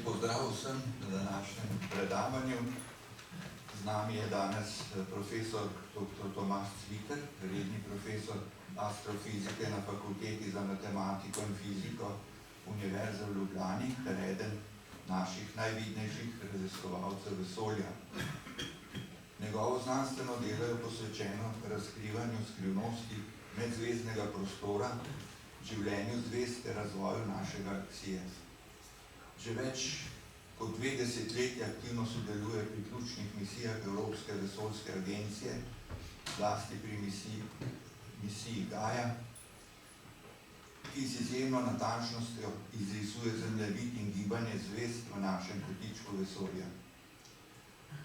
Lep pozdrav vsem na današnjem predavanju. Z nami je danes profesor dr. Tomaž Cviter, redni profesor astrofizike na Fakulteti za matematiko in fiziko Univerze v Ljubljani ter eden naših najvidnejših raziskovalcev vesolja. Njegovo znanstveno delo je posvečeno razkrivanju skrivnosti medzvezdnega prostora, življenju zvezd ter razvoju našega galaksije. Že več kot 2 desetletja aktivno sodeluje pri ključnih misijah Evropske vesoljske agencije, zlasti pri misiji Gaia, ki z izjemno natančnostjo izrisuje zemljevid in gibanje zvezd v našem kotičku vesolja.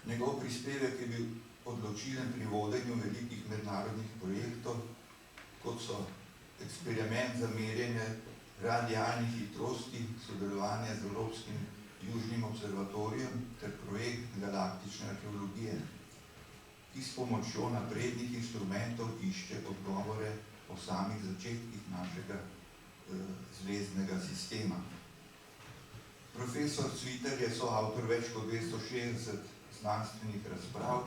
Njegov prispevek je bil odločilen pri vodenju velikih mednarodnih projektov, kot so eksperiment za merjenje radialnih hitrosti, sodelovanje z Evropskim južnim observatorijem ter projekt galaktične arheologije, ki s pomočjo naprednih inštrumentov išče odgovore o samih začetkih našega zvezdnega sistema. Profesor Cviter je soavtor več kot 260 znanstvenih razprav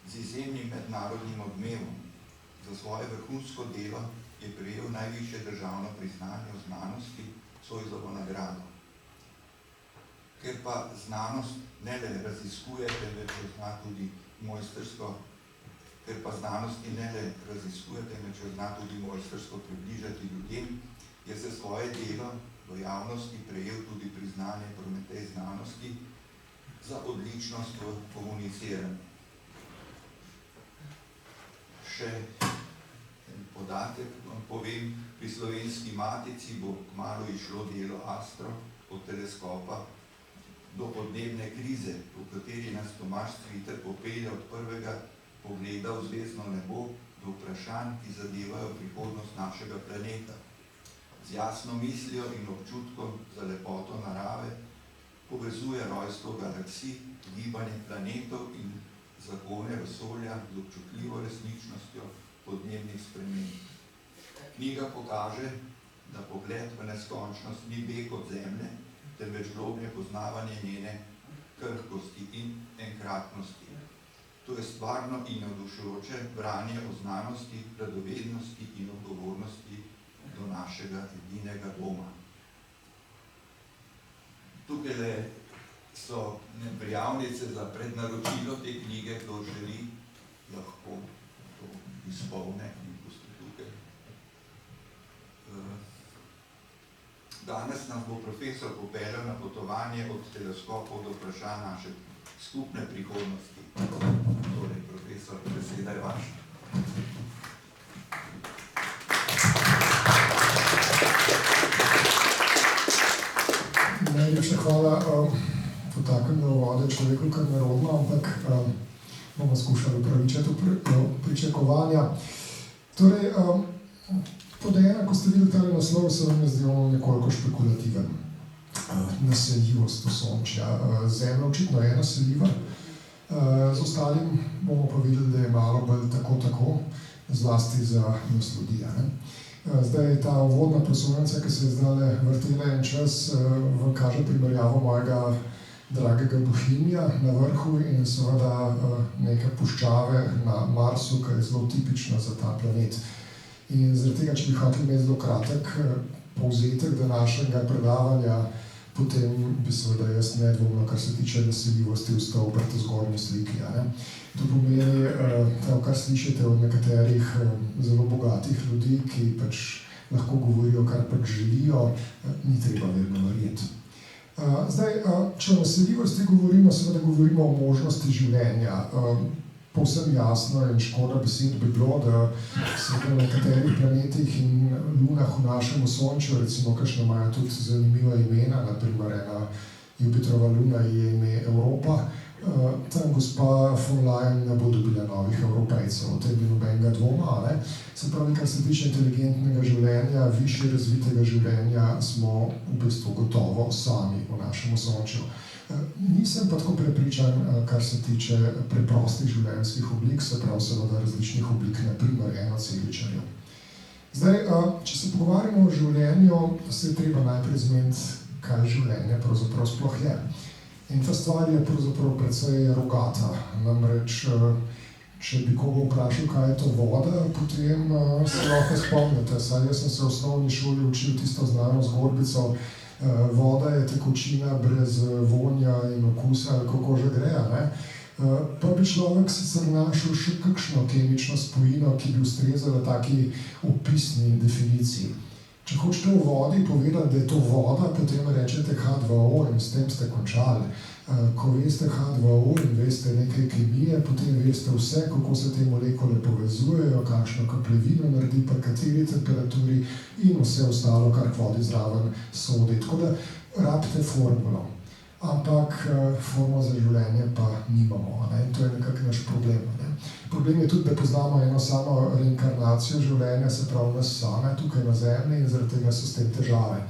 z izjemnim mednarodnim odmevom. Za svoje vrhunsko delo je prejel najvišje državno priznanje v znanosti, Zoisovo nagrado. Ker pa znanost ne le raziskuje, temveč jo zna tudi mojstrsko približati ljudem, je za svoje delo v javnosti prejel tudi priznanje Prometej znanosti za odličnost v komuniciranju. Še podatek vam povem, pri Slovenski matici bo kmalu išlo delo Astro od teleskopa do podnebne krize, v kateri nas Tomaž Cviter popelje od prvega pogleda v zvezdno nebo do vprašanj, ki zadevajo prihodnost našega planeta. Z jasno mislijo in občutkom za lepoto narave povezuje rojstvo galaksij, gibanje planetov in zakone vesolja z občutljivo resničnostjo podnebnih sprememb. Knjiga pokaže, da pogled v neskončnost ni beg od Zemlje, temveč globlje poznavanje njene krhkosti in enkratnosti. To je stvarno in navdušujoče branje o znanosti, radovednosti in odgovornosti do našega edinega doma. Tukaj so prijavnice za prednaročilo te knjige, kdo želi, lahko to izpolne in boste tukaj. Danes nas bo profesor popeljal na potovanje od teleskopov do vprašanj naše skupne prihodnosti. Torej, profesor, beseda je vaša. Najlepša hvala. Po takem uvodu je človeku kar nerodno, ampak bomo skušali upravičiti pričakovanja. Torej, podajena, ko ste videli tale naslov, se vam je zdelo nekoliko špekulativen. Naseljivost Osončja. Zemlja očitno je naseljiva. Z ostalim bomo pa videli, da je malo bolj tako, zlasti za nas ljudi. Zdaj, ta uvodna prosojnica, ki se je zdaj vrtela en čas, vam kaže primerjavo mojega dragega Bohinja na vrhu in seveda neke puščave na Marsu, ki je zelo tipična za ta planet. In zaradi tega, če bi hoteli imeti zelo kratek povzetek današnjega predavanja, potem bi seveda jaz nedvomno, kar se tiče naseljivosti, ostal pri tej zgornji sliki. To pomeni, kar slišite od nekaterih zelo bogatih ljudi, ki pač lahko govorijo, kar pač želijo, ni treba vedno verjeti. Zdaj, če o naseljivosti govorimo, seveda govorimo o možnosti življenja. Povsem jasno in škoda besed bi bilo, da se na nekaterih planetih in lunah v našem Osončju, recimo, kakšne imajo tudi zanimiva imena, naprimer ena Jupiterova luna je ime Evropa, tam gospa von Leyen ne bo dobila novih Evropejcev, o tem ni nobenega dvoma. Se pravi, kar se tiče inteligentnega življenja, višje razvitega življenja, smo v bistvu gotovo sami v našem Osončju. Nisem pa tako prepričan, kar se tiče preprostih življenjskih oblik, se pravi seveda različnih oblik, naprimer enoceličarjev. Zdaj, če se pogovarjamo o življenju, se je treba najprej zmeniti, kaj življenje pravzaprav sploh je. In ta stvar je pravzaprav precej rogata. Namreč, če bi koga vprašal, kaj je to voda, potem se lahko spomnite. Saj jaz sem se v osnovni šoli učil tisto znano zgodbico, voda je tekočina brez vonja in okusa, ali kako že gre, ne? Pa bi človek sicer našel še kakšno kemično spojino, ki bi ustrezala taki opisni definiciji. Če hočete v vodi povedati, da je to voda, potem rečete H2O in s tem ste končali. Ko veste H2O in veste nekaj kemije, potem veste vse, kako se te molekule povezujejo, kakšno kaplevino naredi, pri kateri temperaturi in vse ostalo, kar k vodi zraven sodi. Tako da rabite formulo. Ampak formulo za življenje pa nimamo, ne? In to je nekako naš problem, ne? Problem je tudi, da poznamo eno samo reinkarnacijo življenja, se pravi nas same tukaj na Zemlji, in zaradi tega so s tem težave.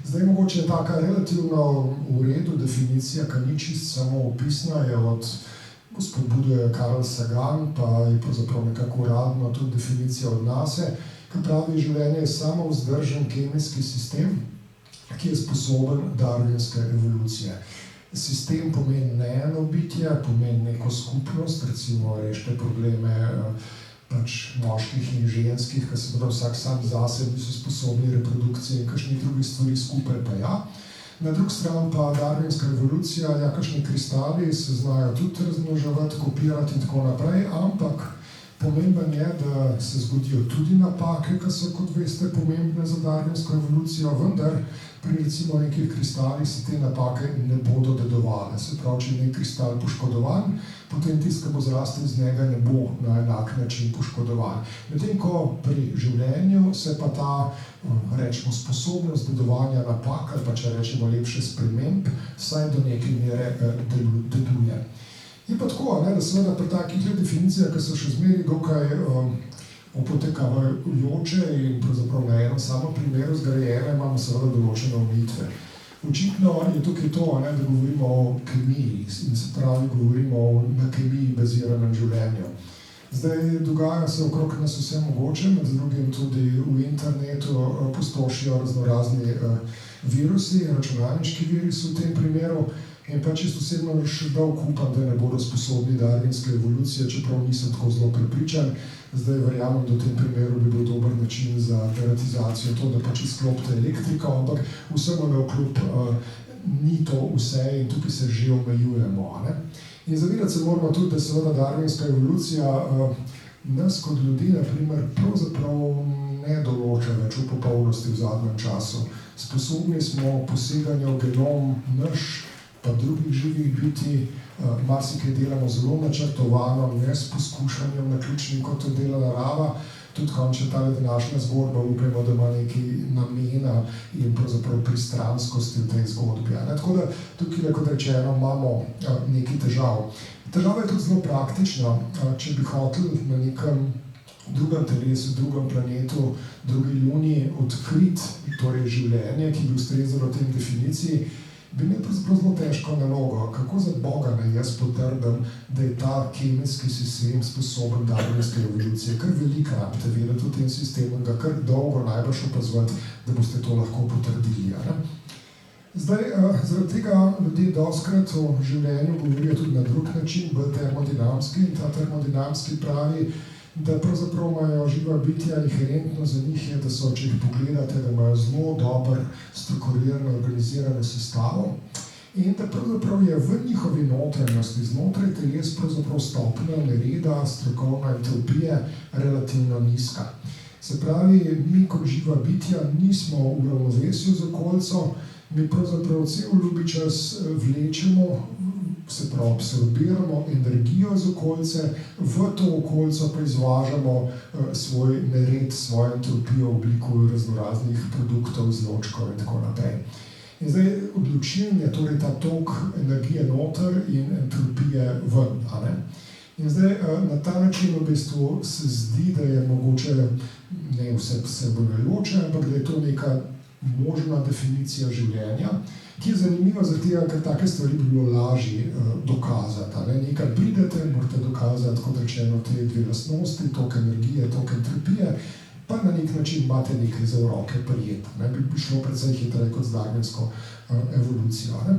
Zdaj mogoče je taka relativno v redu definicija, ki ni čist samo opisna, je od spodbuduje Carl Sagan, pa je pravzaprav nekako uradno tudi definicija od nas, ki pravi, življenje je samo vzdržen kemijski sistem, ki je sposoben darwinske evolucije. Sistem pomeni ne eno bitje, pomeni neko skupnost, recimo rešite probleme moških in ženskih, ki se bodo vsak sam zase niso sposobni reprodukcije in kakšnih drugih stvari skupaj pa ja. Na drugi strani pa darwinska evolucija, ja, kakšni kristali se znajo tudi razmnoževati, kopirati in tako naprej, ampak pomemben je, da se zgodijo tudi napake, ki so, kot veste, pomembne za darwinsko evolucijo, vendar pri recimo nekih kristalih se te napake ne bodo dedovale. Se pravi, če je nek kristal poškodovan, potem tisti, ki bo zrastel iz njega, ne bo na enak način poškodovan. Medtem ko pri življenju se pa ta, rečemo, sposobnost dedovanja napak, ali pa če rečemo lepše sprememb, vsaj do neke mere deduje. Je pa tako, ne, da seveda pri takih definicijah, ki so še zmeraj dokaj opotekavajoče in pravzaprav na enem samo primeru zgrajene, imamo seveda določene omejitve. Očitno je tukaj to, ne, da govorimo o kemiji in se pravi govorimo o na kemiji baziranem življenju. Zdaj dogaja se okrog nas vse mogoče, med drugim tudi v internetu pustošijo raznorazni virusi, računalniški virusi v tem primeru. In pa čisto osebno še dolgo upam, da ne bodo sposobni darwinske evolucije, čeprav nisem tako zelo prepričan. Zdaj verjamem, da v tem primeru bi bil dober način za deratizacijo to, da pač izklopite elektriko, ampak vsemu navkljub ni to vse in tukaj se že omejujemo, ne? In zavedati se moramo tudi, da seveda darwinska evolucija nas kot ljudi, na primer, pravzaprav ne določa več v popolnosti v zadnjem času. Sposobni smo poseganja v genom naš, pa drugih živih bitij, marsikaj delamo zelo načrtovano, ne s poskušanjem naključnim, kot to dela narava. Tudi končno tale današnja zgodba, upajmo, da ima nekaj namena in pravzaprav pristranskosti v tej zgodbi. Tako da tukaj, kot rečeno, imamo nekaj težav. Težava je tudi zelo praktična. Če bi hoteli na nekem drugem telesu, drugem planetu, drugi luni odkriti torej življenje, ki bi ustrezalo tem definiciji, bi imel pravzaprav zelo težko nalogo, kako za Boga naj jaz potrdim, da je ta kemijski sistem sposoben darwinske evolucije. Kar veliko rabite vedeti v tem sistemu in ga kar dolgo najbrž opazovati, da boste to lahko potrdili. Zdaj, zaradi tega ljudje dostikrat o življenju govorijo tudi na drug način, bolj termodinamski, in ta termodinamski pravi, da pravzaprav imajo živa bitja inherentno za njih je, da so, če jih pogledate, da imajo zelo dobro strukturirano, organizirano sestavo in da pravzaprav je v njihovi notranjosti, znotraj teles pravzaprav stopnja nereda, strokovna entropije relativno nizka. Se pravi, mi kot živa bitja nismo v ravnovesju z okolico, mi pravzaprav cel ljubi čas vlečemo, se pravi, absorbiramo energijo iz okolice, v to okolico pa izvažamo svoj nered, svojo entropijo v obliku raznoraznih produktov, izločkov in tako naprej. In zdaj odločilen je torej ta tok energije noter in entropije ven, ne? In zdaj na ta način v bistvu se zdi, da je mogoče, ne vse vsebujoče, ampak da je to neka možna definicija življenja, ki je zanimiva zaradi tega, ker take stvari bi bilo lažje dokazati. Nekaj pridete, morate dokazati, kot rečeno, te dve lastnosti, tok energije, tok entropije, pa na nek način imate nekaj za v roke prijeti. Bi šlo precej hitreje kot z darwinsko evolucijo. Ne?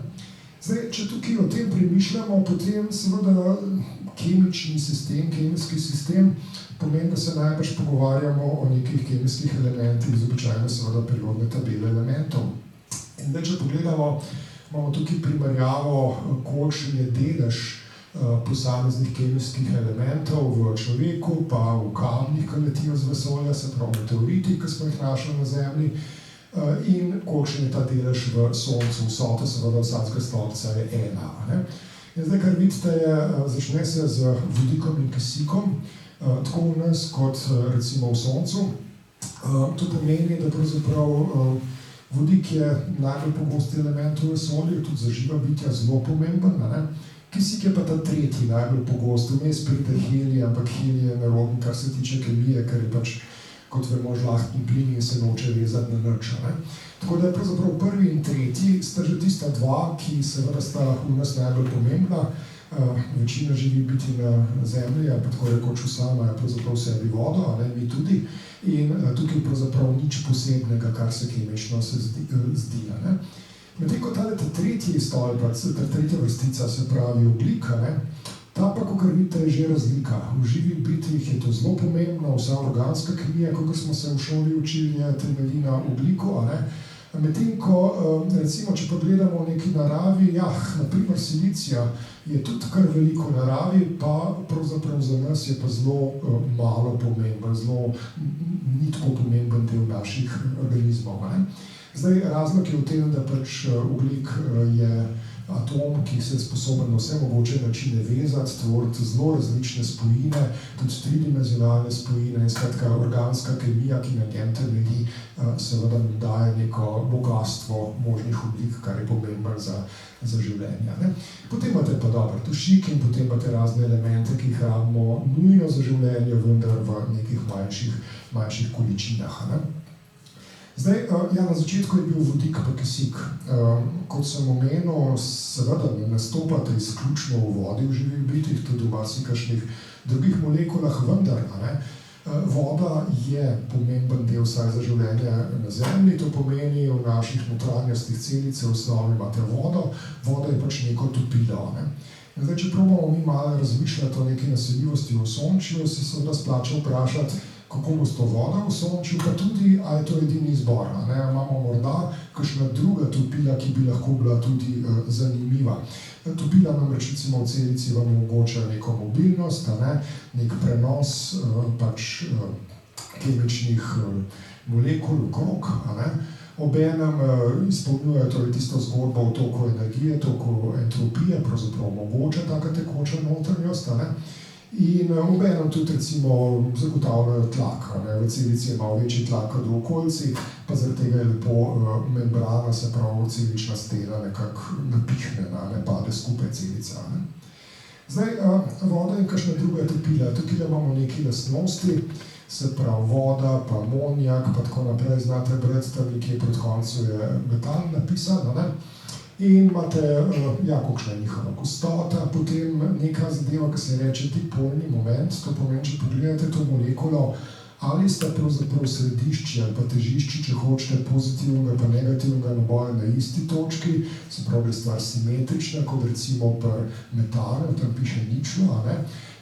Zdaj, če tukaj o tem premišljamo, potem seveda kemični sistem, kemijski sistem pomeni, da se najbrž pogovarjamo o nekih kemijskih elementih z običajno seveda periodne tabele elementov. In da, če pogledamo, imamo tukaj primerjavo, kolikšen je delež posameznih kemijskih elementov v človeku, pa v kamnih, ki letijo z vesolja, se pravi meteoriti, ki smo jih našli na Zemlji, in kolikšen je ta delež v Soncu, vsota seveda vsakega stolpca je ena. Ne? In zdaj, kar vidite, začne se z vodikom in kisikom, tako v nas kot recimo v Soncu. To pomeni, da pravzaprav vodik je najbolj pogosti element v vesolju, tudi za živa bitja zelo pomemben. Ne? Kisik je pa ta tretji najbolj pogost, vmes pride helij, ampak helij je neroden, kar se tiče kemije, ker je pač, kot vemo, žlahtni plin in se noče vezati na nič. Tako da je pravzaprav prvi in tretji sta že tista dva, ki seveda sta v nas najbolj pomembna. Večina živi biti na Zemlji, ali pa tako rekoč vsa imajo pravzaprav v sebi vodo, ali mi tudi. In tukaj pravzaprav nič posebnega, kar se kemično se zdi. Medtem ko ta tretji stolpec, ta tretja vrstica, se pravi ogljik, ta pa, kakor vidite, je že razlika. V živih bitjih je to zelo pomembno, vsa organska kemija, kakor smo se v šoli učili, temelji na ogljiku. Medtem ko, recimo, če pogledamo v neki naravi, naprimer silicija je tudi kar veliko v naravi, pa pravzaprav za nas je pa zelo malo pomemben, zelo ni tako pomemben del naših organizmov. Zdaj, razlog je v tem, da pač ogljik je atom, ki se je sposoben na vse mogoče načine vezati, tvoriti zelo različne spojine, tudi tridimenzionalne spojine, in skratka organska kemija, ki na njem temelji, seveda nam daje neko bogastvo možnih oblik, kar je pomembno za življenje. Potem imate pa dober dušik in potem imate razne elemente, ki jih rabimo nujno za življenje, vendar v nekih manjših količinah. Zdaj, na začetku je bil vodik pa kisik. Kot sem omenil, seveda ne nastopate izključno v vodi v živih bitjih, tudi v marsikakšnih drugih molekulah, vendar voda je pomemben del vsaj za življenje na Zemlji. To pomeni, v naših notranjostih celice v osnovi imate vodo, voda je pač neko topilo. Zdaj, če probamo mi malo razmišljati o neki naseljivosti v Osončju, se seveda splača vprašati, kako bo s to voda v Sončju, pa tudi, ali je to edini izbor. Imamo morda kakšna druga topila, ki bi lahko bila tudi zanimiva. Topila namreč recimo v celici vam omogoča neko mobilnost, nek prenos pač kemičnih molekul okrog. Obenem izpolnjujejo torej tisto zgodbo o toku energije, toku entropije, pravzaprav omogoča taka tekoča notranjost. In obenem tudi recimo zagotavljajo tlak. V celici je malo večji tlak kot v okolici, pa zaradi tega je lepo membrana, se pravi celična stena, nekako napihnjena, ne pade skupaj celica. Zdaj, voda in kakšna druga topila. Tukaj imamo nekaj lastnosti, se pravi voda, pa amonijak, pa tako naprej, znate brati, tam nekje proti koncu je metan napisan. In imate, kakšna je njihova gostota, potem neka zadeva, ki se reče dipolni moment. To pomeni, če pogledate to molekulo, ali sta pravzaprav središči ali pa težišči, če hočete, pozitivnega pa negativnega naboja na isti točki, se pravi, je stvar simetrična, kot recimo pri metanu, tam piše ničlo.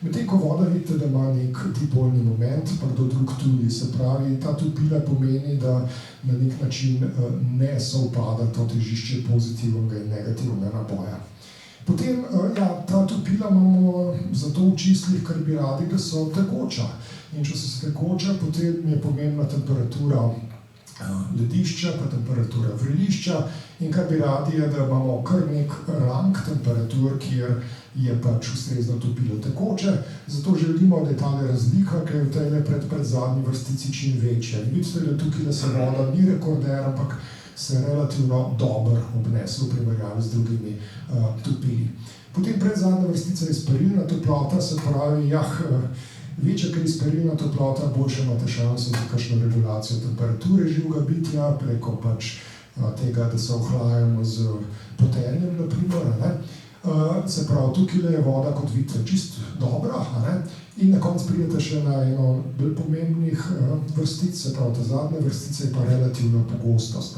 Medtem ko voda vidite, da ima nek dipolni moment, pa kdo drug tudi, se pravi, ta topila pomeni, da na nek način ne sovpada to težišče pozitivnega in negativnega naboja. Potem, ta topila imamo zato v čislih, ker bi radi, da so tekoča. In če so tekoča, potem je pomembna temperatura ledišča, pa temperatura vrelišča. In kar bi radi je, da imamo kar nek rang temperatur, kjer je pač ustrezno topilo tekoče. Zato želimo, da je ta razlika, ki je v tej predzadnji vrstici čim večja. In vidite, da tukaj da se voda ni rekorder, ampak se relativno dobro obnese v primerjavi z drugimi topili. Potem predzadnja vrstica je sperilna toplota, se pravi, večja, ker je sperilna toplota, boljše imate šanso za kakšno regulacijo temperature živega bitja, preko pač tega, da se ohlajamo z potenjem, naprimer. Se pravi, tukaj je voda, kot vidite, čisto dobra, In na koncu pridete še na eno bolj pomembnih vrstic, se pravi, ta zadnja vrstica je pa relativna pogostost.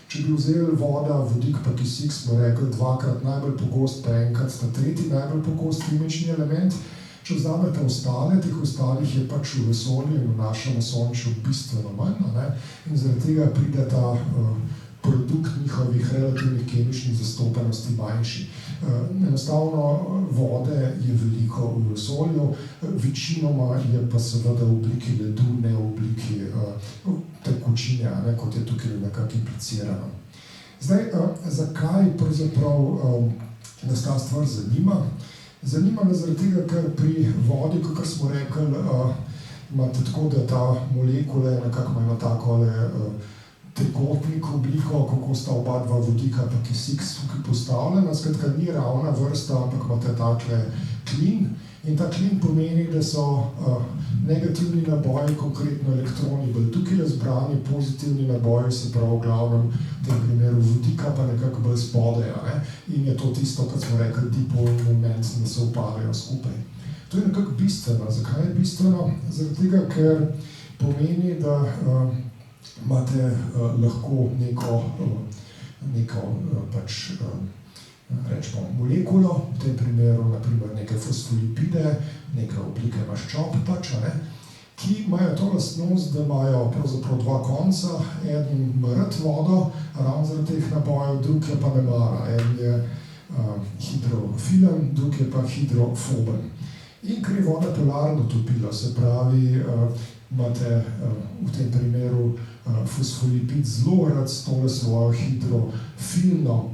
Če bi vzeli voda, vodik pa kisik, smo rekli dvakrat najbolj pogost, pa enkrat sta tretji najbolj pogost kemični element. Če vzamete ostale, teh ostalih je pač v vesolju in v našem Sončju bistveno manj, in zaradi tega pride ta produkt njihovih relativnih kemičnih zastopanosti manjši. Enostavno vode je veliko v vesolju, večinoma je pa seveda v obliki ledu, ne v obliki tekočine, kot je tukaj nekako implicirano. Zdaj, zakaj pravzaprav nas ta stvar zanima? Zanima me zaradi tega, ker pri vodi, kot smo rekli, imate tako, da ta molekule nekako imajo takole trikotnik obliko, kako sta oba dva vodika pa kisik tukaj postavljena. Skratka, ni ravna vrsta, ampak imate takle klin. In ta klin pomeni, da so negativni naboji, konkretno elektroni, bolj tukaj razbrani, pozitivni naboji, se pravi v glavnem v tem primeru vodika, pa nekako bolj spodejo. In je to tisto, kar smo rekli, dipolni moment, da se upadajo skupaj. To je nekako bistveno. Zakaj je bistveno? Zaradi tega, ker pomeni, da imate lahko neko pač rečemo molekulo, v tem primeru naprimer neke fosfolipide, neke oblike maščob pač, ki imajo to lastnost, da imajo pravzaprav dva konca, eden mrad vodo, ravno zaradi teh nabojev, drug je pa ne mara, en je hidrofilen, drug je pa hidrofoben. In ker je voda polarno topila, se pravi, imate v tem primeru fosfolipid zelo rad s tole svojo hidrofilno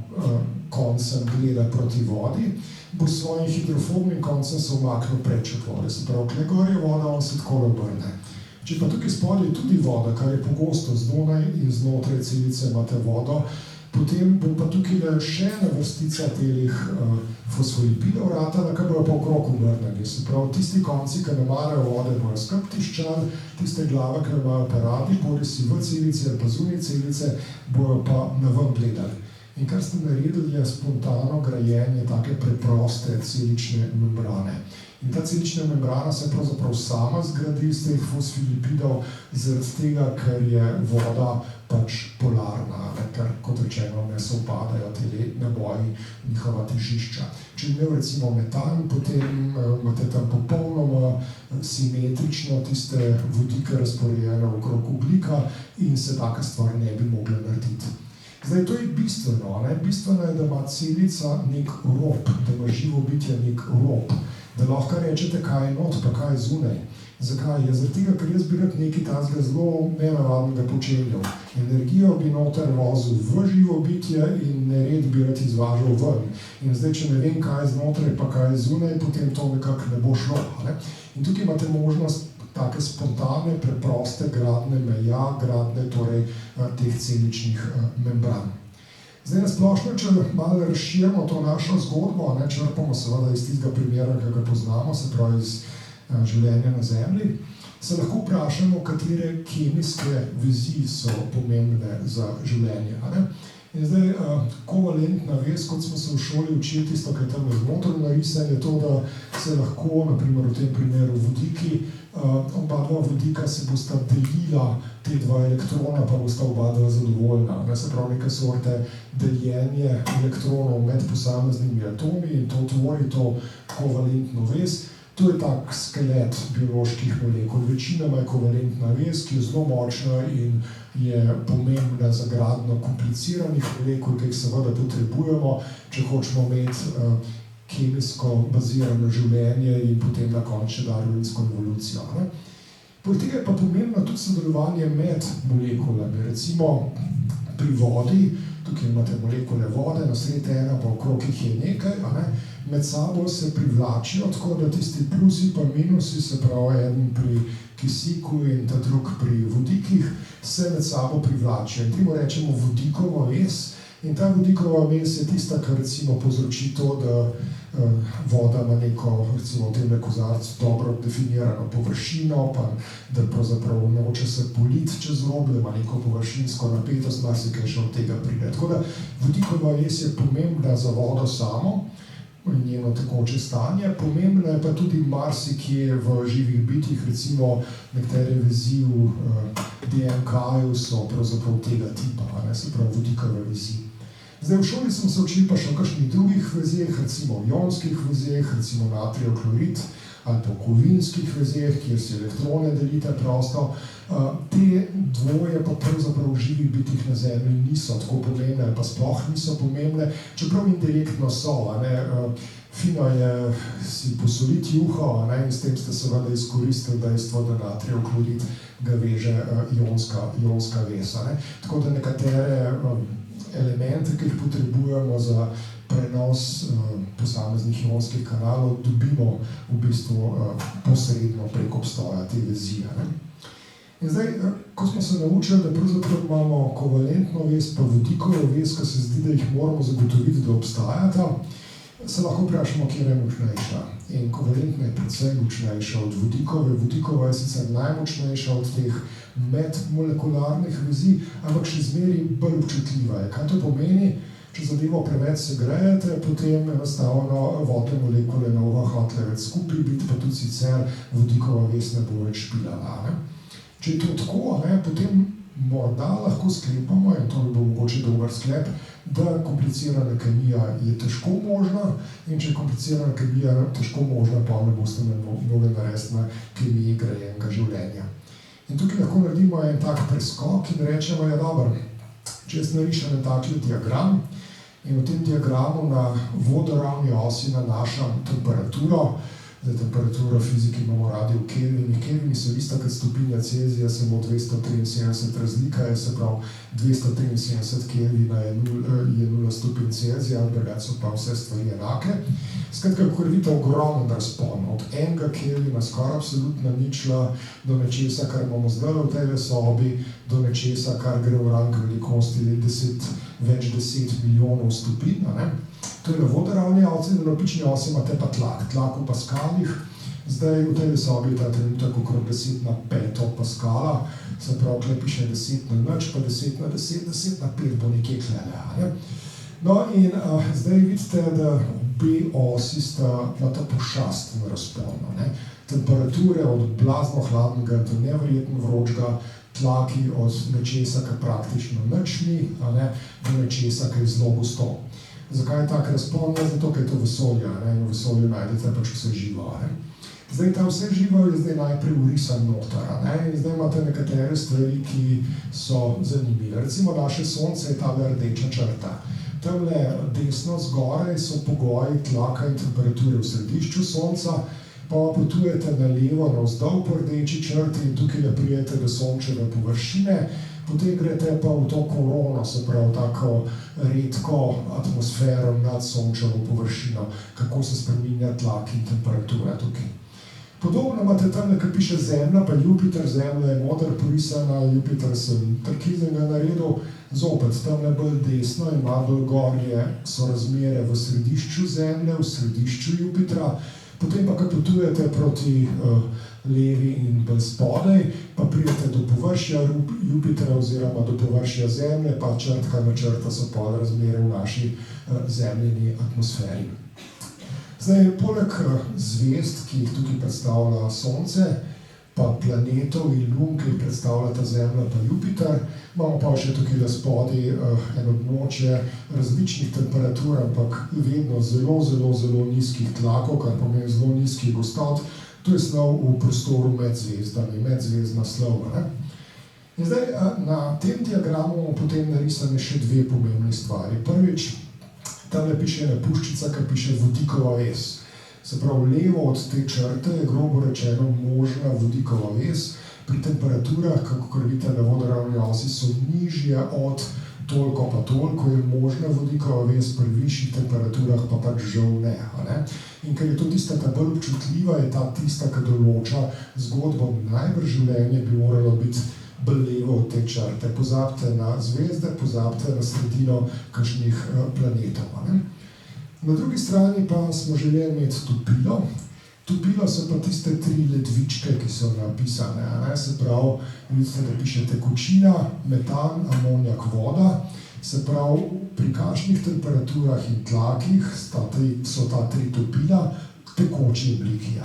koncem gleda proti vodi, bo s svojim hidrofobnim koncem se umaknil preč od vode. Se pravi, kle gor je voda, on se takole obrne. Če pa tukaj spodaj je tudi voda, kar je pogosto zdonaj in znotraj celice imate vodo, potem bo pa tukaj še ena vrstica telih fosfolipidov ratala, ki bojo pa okrog obrnjeni. Se pravi, tisti konci, ki ne marajo vode, bojo skrb tiščali, tiste glave, ki imajo pa radi, bodisi v celici ali pa zunaj celice, bojo pa na ven gledali. In kar ste naredili, je spontano grajenje take preproste celične membrane. In ta celična membrana se pravzaprav sama zgradi iz teh fosfolipidov, zaradi tega, ker je voda pač polarna, ker, kot rečeno, ne sovpadajo te naboji njihova težišča. Če bi imel recimo metan, potem imate tam popolnoma simetrično tiste vodike razporejene okrog ogljika in se taka stvar ne bi mogla narediti. Zdaj, to je bistveno. Bistveno je, da ima celica nek rob, da ima živo bitje nek rob, da lahko rečete, kaj je not, pa kaj je zunaj. Zakaj? Je zaradi tega, ker jaz bi rad nekaj tazga zelo nenavadnega počeljal. Energijo bi noter vozil v živo bitje in nered bi rad izvažal ven. In zdaj, če ne vem, kaj je znotraj, pa kaj je zunaj, potem to nekako ne bo šlo. In tukaj imate možnost take spontane, preproste gradne meja, gradne torej teh celičnih membran. Zdaj, nasplošno, če malo razširimo to našo zgodbo, črpamo seveda iz tistega primera, ki ga poznamo, se pravi iz življenja na Zemlji, se lahko vprašamo, katere kemijske vezi so pomembne za življenje. In zdaj, kovalentna vez, kot smo se v šoli učili, tisto, kar je tam znotraj narisan, je to, da se lahko, naprimer v tem primeru vodiki, oba dva vodika se bosta delila te dva elektrona, pa bosta oba dva zadovoljna. Se pravi, neke sorte deljenje elektronov med posameznimi atomi in to tvori to kovalentno vez. To je tak skelet bioloških molekul. Večinoma je kovalentna vez, ki je zelo močna in je pomembna za gradnjo kompliciranih molekul, ki jih seveda potrebujemo, če hočemo imeti kemijsko bazirano življenje in potem na koncu darwinsko evolucijo. Poleg tega je pa pomembno tudi sodelovanje med molekulami. Recimo pri vodi, tukaj imate molekule vode, na sredi ena, pa okrog jih je nekaj, med sabo se privlačijo, tako da tisti plusi pa minusi, se pravi eden pri kisiku in ta drug pri vodikih, se med sabo privlačijo. In temu rečemo vodikova vez. In ta vodikova vez je tista, ki recimo povzroči to, da voda ima neko, recimo v tem kozarcu, dobro definirano površino, pa da pravzaprav noče se politi čez rob, da ima neko površinsko napetost, marsikaj še od tega pride. Tako da vodikova vez je pomembna za vodo samo, in njeno tekoče stanje. Pomembno je pa tudi marsikje v živih bitjih, recimo nekatere vezi v DNK-ju so pravzaprav tega tipa, se pravi vodikove vezi. Zdaj v šoli smo se učili pa še o kakšnih drugih vezeh, recimo v ionskih vezeh, recimo natrijev klorid, ali pa v kovinskih vezeh, kjer si elektrone delite prosto. Te dvoje pa pravzaprav v živih bitjih na Zemlji niso tako pomembne, ali pa sploh niso pomembne, čeprav indirektno so. Fino je si posoliti juho, in s tem ste seveda izkoristili dejstvo, da natrijev klorid ga veže ionska vez. Tako da nekatere elemente, ki jih potrebujemo za prenos posameznih ionskih kanalov, dobimo v bistvu posredno prek obstoja te vezi. In zdaj, ko smo se naučili, da pravzaprav imamo kovalentno vez pa vodikovo vez, ko se zdi, da jih moramo zagotoviti, da obstajata, se lahko vprašamo, kje je močnejša. In kovalentna je precej močnejša od vodikove. Vodikova je sicer najmočnejša od teh medmolekularnih vezi, ampak še zmeraj bolj občutljiva je. Kaj to pomeni? Če zadevo preveč segrejete, potem enostavno vodne molekule ne bodo hotele več skupaj biti, pa tudi sicer vodikova vez ne bo več špilala. Če je to tako, potem morda lahko sklepamo, in to bo mogoče dober sklep, da komplicirana kemija je težko možna, in če je komplicirana kemija težko možna, pa ne boste mogli narediti na kemiji grajenega življenja. In tukaj lahko naredimo en tak preskok in rečemo, ja dobro, če jaz narišem en takle diagram in v tem diagramu na vodoravni osi nanašam temperaturo. Zdaj, temperaturo v fiziki imamo radi v kelvinih. Kelvini so ista kot stopinja Celzija, samo 273 razlika je, se pravi 273 kelvina je 0 stopinj Celzija, drugače so pa vse stvari enake. Skratka, ko vidite ogromen razpon, od enega kelvina skoraj absolutna ničla do nečesa, kar imamo zdaj v tej sobi, do nečesa, kar gre v rang velikosti več 10 milijonov stopinj. To je na vodoravni osi, na navpični osi imate pa tlak v paskalih. Zdaj v tej sobi je ta trenutek okrog 10 na 5 paskala, se pravi, tukaj piše 10 na nič, pa 10 na 10, 10 na 5 bo nekje klele. No in zdaj vidite, da obe osi imata pošasten razpon. Temperature od blazno hladnega do neverjetno vročega, tlaki od nečesa, kar praktično nič ni, do nečesa, kar je zelo gosto. Zakaj je tak razpon? Zato, ker je to vesolje, in v vesolju najdete pač vse živo. Zdaj, ta vse živo je zdaj najprej urisan noter, in zdaj imate nekatere stvari, ki so zanimive. Recimo naše Sonce je ta rdeča črta. Tamle desno zgoraj so pogoji tlaka in temperature v središču Sonca, pa potujete na levo, navzdol po rdeči črti in tukaj pridete do Sončeve površine. Potem greste pa v to korono, se pravi tako redko atmosfero nad Sončevo površino, kako se spreminja tlak in temperatura tukaj. Podobno imate tamle, ki piše Zemlja, pa Jupiter. Zemlja je moder porisana, Jupiter sem turkiznega naredil. Zopet, tamle bolj desno in malo bolj gorje so razmere v središču Zemlje, v središču Jupitra. Potem pa, ko potujete proti levi in bolj spodaj, pa pridete do površja Jupitra oziroma do površja Zemlje, pa črtka na črta so podrazmere v naši zemljini atmosferi. Zdaj, poleg zvezd, ki jih tukaj predstavlja Sonce, pa planetov in lun, ki jih predstavljata Zemlja pa Jupiter, imamo pa še tukaj spodaj eno območje različnih temperatur, ampak vedno zelo, zelo, zelo nizkih tlakov, kar pomeni zelo nizkih gostot. To je snov v prostoru med zvezdami, medzvezdna slov. In zdaj, na tem diagramu bomo potem narisane še dve pomembni stvari. Prvič, tamle piše ena puščica, ki piše vodikova vez. Se pravi, levo od te črte je grobo rečeno možna vodikova vez. Pri temperaturah, kako vidite na vodoravni osi, so nižje od toliko pa toliko je možna vodikova vez, pri višjih temperaturah pa pač žal ne. In ker je to tista ta bolj občutljiva, je ta tista, ki določa zgodbo. Najbrž življenje bi moralo biti bolj levo od te črte. Pozabite na zvezde, pozabite na sredino kakšnih planetov. Na drugi strani pa smo želeli imeti topilo. Topilo so pa tiste tri ledvičke, ki so napisane. Se pravi, vidite, da piše tekočina, metan, amonijak, voda. Se pravi, pri kakšnih temperaturah in tlakih so ta tri topila tekoči obliki.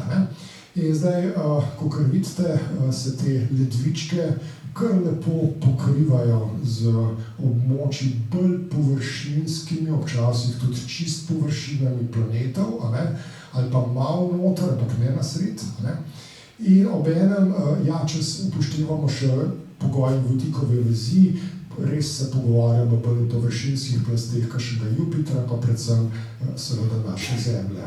In zdaj, kot vidite, se te ledvičke kar lepo pokrivajo z območji bolj površinskimi, občasih tudi čist površinami planetov, ali pa malo noter, ampak ne na sred. In obenem, če upoštevamo še pogoje vodikove vezi, res se pogovarjamo bolj o površinskih plasteh kakšnega Jupitra, pa predvsem seveda naše Zemlje.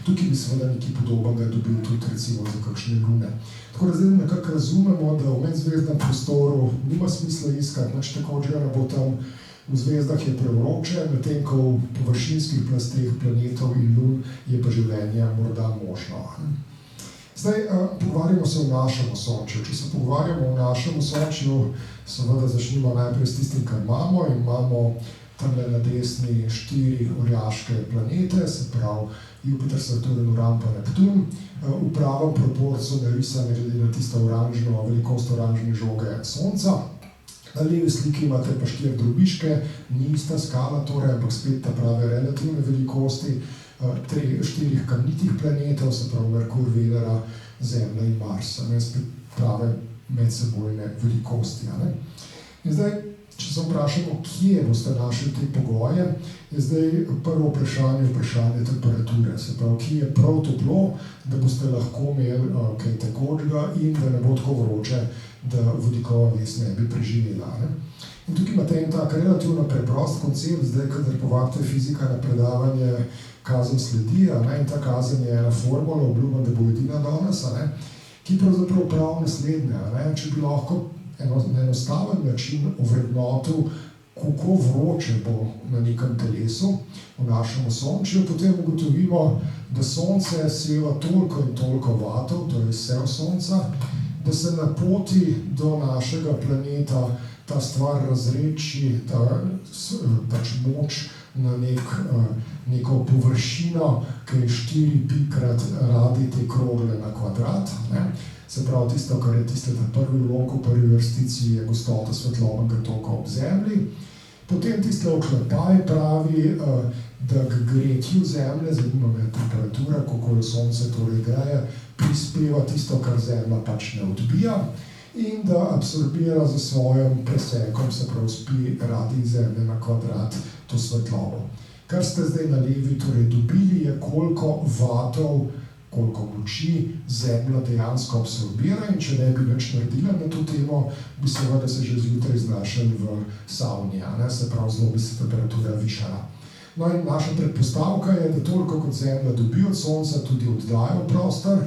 Tukaj bi seveda nekaj podobnega dobil tudi recimo za kakšne lune. Tako da zdaj nekako razumemo, da v medzvezdnem prostoru nima smisla iskati, nič takočega ne bo tam. V zvezdah je prevroče, medtem ko v površinskih plasteh planetov in lun je pa življenje morda možno. Zdaj, pogovarjamo se o našem Osončju. Če se pogovarjamo o našem Osončju, seveda začnimo najprej s tistim, kar imamo. In imamo tamle na desni 4 orjaške planete, se pravi Jupiter, Saturn, Uran pa Neptun. V pravem proporcu narisane glede na tisto velikost oranžne žoge Sonca. Na levi sliki imate pa 4 drobižke, ni ista skala, torej, ampak spet ta prave relativne velikosti. 4 kamnitih planetov, se pravi Merkur, Venera, Zemlja in Mars, spet prave medsebojne velikosti. In zdaj, če se vprašamo, kje boste našli te pogoje, je zdaj prvo vprašanje temperature. Se pravi, kje je prav toplo, da boste lahko imeli kaj tekočega in da ne bo tako vroče, da vodikova vez ne bi preživela. In tukaj imate en tak relativno preprost koncept, zdaj, kadar povabite fizika na predavanje, kazen sledi, in ta kazen je ena formula, obljubim, da bo edina danes, ki pravzaprav pravi naslednje. Če bi lahko na enostaven način ovrednotil, kako vroče bo na nekem telesu, v našem Osončju, potem ugotovimo, da Sonce seva toliko in toliko vatov, to je sev Sonca, da se na poti do našega planeta ta stvar razreči, pač moč na neko površino, ki je 4π radi te krogle na kvadrat. Se pravi, tisto, kar je tiste prvi ulomk v prvi vrstici, je gostota svetlobnega toka ob Zemlji. Potem tiste oklepaj pravi, da k gretju Zemlje, zanima me temperatura, koliko jo Sonce torej greje, prispeva tisto, kar Zemlja pač ne odbija, in da absorbira za svojim presekom, se pravi spi radi Zemlje na kvadrat to svetlobo. Kar ste zdaj na levi torej dobili, je koliko vatov, koliko moči Zemlja dejansko absorbira, in če ne bi nič naredila na to temo, bi seveda se že zjutraj znašli v savni, se pravi, zelo bi se temperatura višala. No in naša predpostavka je, da toliko kot Zemlja dobi od Sonca, tudi oddaja v prostor.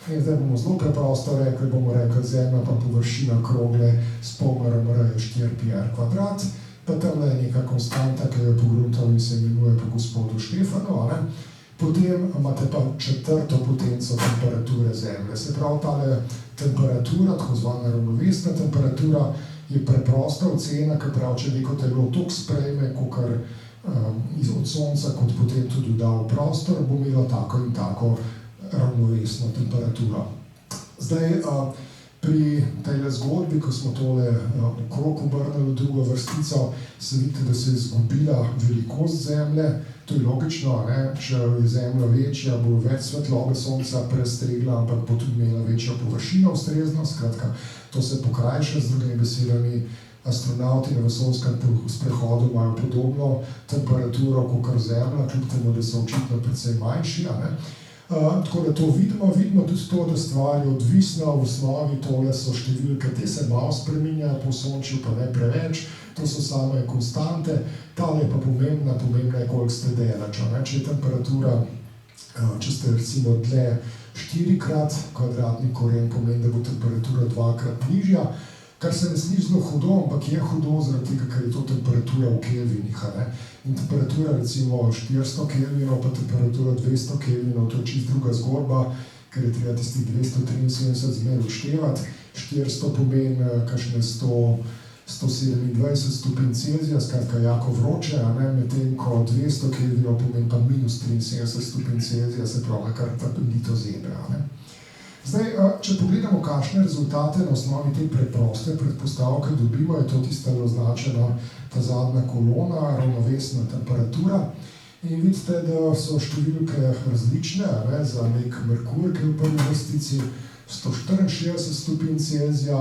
In zdaj bomo zelo preprosto bomo rekli, Zemlja pa površina krogle s pol-MRMR je 4πr kvadrat, pa tamle je neka konstanta, ki jo je pogruntal in se imenuje po gospodu Štefanu. Potem imate pa četrto potenco temperature Zemlje. Se pravi, tale temperatura, tako zvana ravnovesna temperatura, je preprosta ocena, ki pravi, če neko telo toliko sprejme, kakor od Sonca, kot potem tudi da v prostor, bo imelo tako in tako ravnovesno temperaturo. Zdaj, pri tej zgodbi, ko smo tole okrog obrnili v drugo vrstico, se vidite, da se je izgubila velikost Zemlje. To je logično, če je Zemlja večja, bo več svetlobe Sonca prestregla, ampak bo tudi imela večjo površino ustrezno. Skratka, to se pokrajša, z drugimi besedami. Astronavti na vesoljskem sprehodu imajo podobno temperaturo kot Zemlja, kljub temu, da so očitno precej manjši. Tako da to vidimo tudi to, da stvar je odvisna v osnovi, tole so številke, te se malo spreminjajo po Sončju, pa ne preveč, to so same konstante, tale je pa pomembna je, koliko ste daleč. Če je temperatura, če ste recimo dlje 4-krat, kvadratni koren pomeni, da bo temperatura 2-krat nižja, kar se ne sliši zelo hudo, ampak je hudo zaradi tega, ker je to temperatura v kelvinih. In temperatura recimo 400 kelvinov, pa temperatura 200 kelvinov, to je čisto druga zgodba, ker je treba tistih 273 zmer odštevati. 400 pomeni kakšne 127 stopinj Celzija, skratka jako vroče, medtem ko 200 kelvinov pomeni pa -73 stopinj Celzija, se pravi kar tapnito zebe. Zdaj, če pogledamo, kakšne rezultate na osnovi te preproste predpostavke dobimo, je to tista označena, ta zadnja kolona, ravnovesna temperatura. In vidite, da so številke različne, ne, za nek Merkur, ki je v prvi vrstici 164 stopinj Celzija,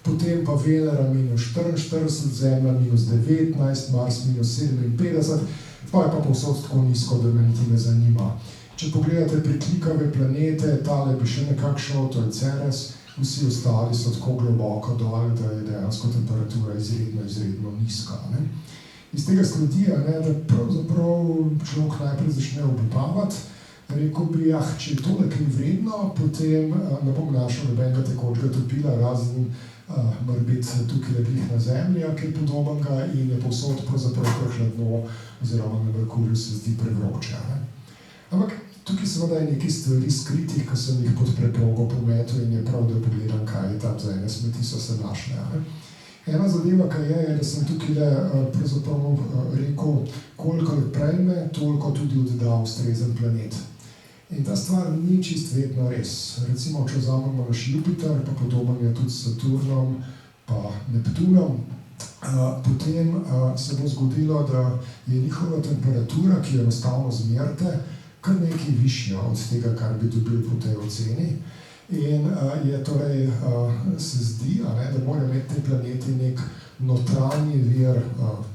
potem pa Venera -44, Zemlja -19, Mars -57, pa je pa povsod tako nizko, da me niti ne zanima. Če pogledate priklikave planete, tale bi še nekako šel, to je Ceres, vsi ostali so tako globoko dol, da je dejansko temperatura izredno nizka. Ne. Iz tega sledi, da pravzaprav človek najprej začne obupavati. Rekel bi, če je tole kaj vredno, potem ne bom našel nobenega tekočega topila, razen morebiti tukaj glih na Zemlji, kaj podobnega, in je povsod pravzaprav kar hladno, oziroma na Merkurju se zdi prevroče. Ampak tukaj seveda je nekaj stvari skritih, ki sem jih pod preprogo pometel in je prav, da pogledam, kaj je tam za ene smeti so se našle. Ena zadeva, kaj je, da sem tukaj pravzaprav rekel, koliko je prejme, toliko tudi odda ustrezen planet. In ta stvar ni čist vedno res. Recimo, če vzamemo naš Jupiter, pa podoben je tudi s Saturnom, pa Neptunom, potem se bo zgodilo, da je njihova temperatura, ki jo enostavno zmerite, kar nekaj višja od tega, kar bi dobili po tej oceni. In je torej, se zdi, da morajo imeti ti planeti nek notranji vir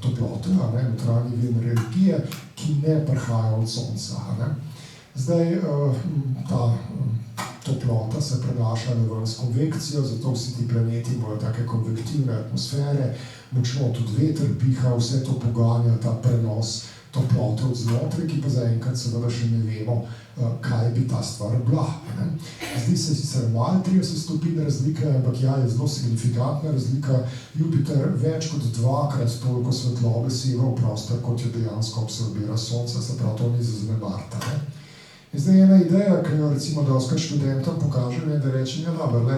toplote, notranji vir energije, ki ne prihaja od Sonca. Zdaj, ta toplota se prenaša naven s konvekcijo, zato vsi ti planeti imajo take konvektivne atmosfere, močno tudi veter piha, vse to poganja ta prenos toplote od znotraj, ki pa zaenkrat seveda še ne vemo, kaj bi ta stvar bila. Zdi se sicer malo 30 stopinj razlike, ampak ja, je zelo signifikantna razlika. Jupiter več kot 2-krat toliko svetlobe seva v prostor, kot jo dejansko absorbira Sonce, se pravi, to ni za zanemariti. In zdaj ena ideja, ki jo recimo doskrat študentom pokažem, je, da rečem, ja dobro,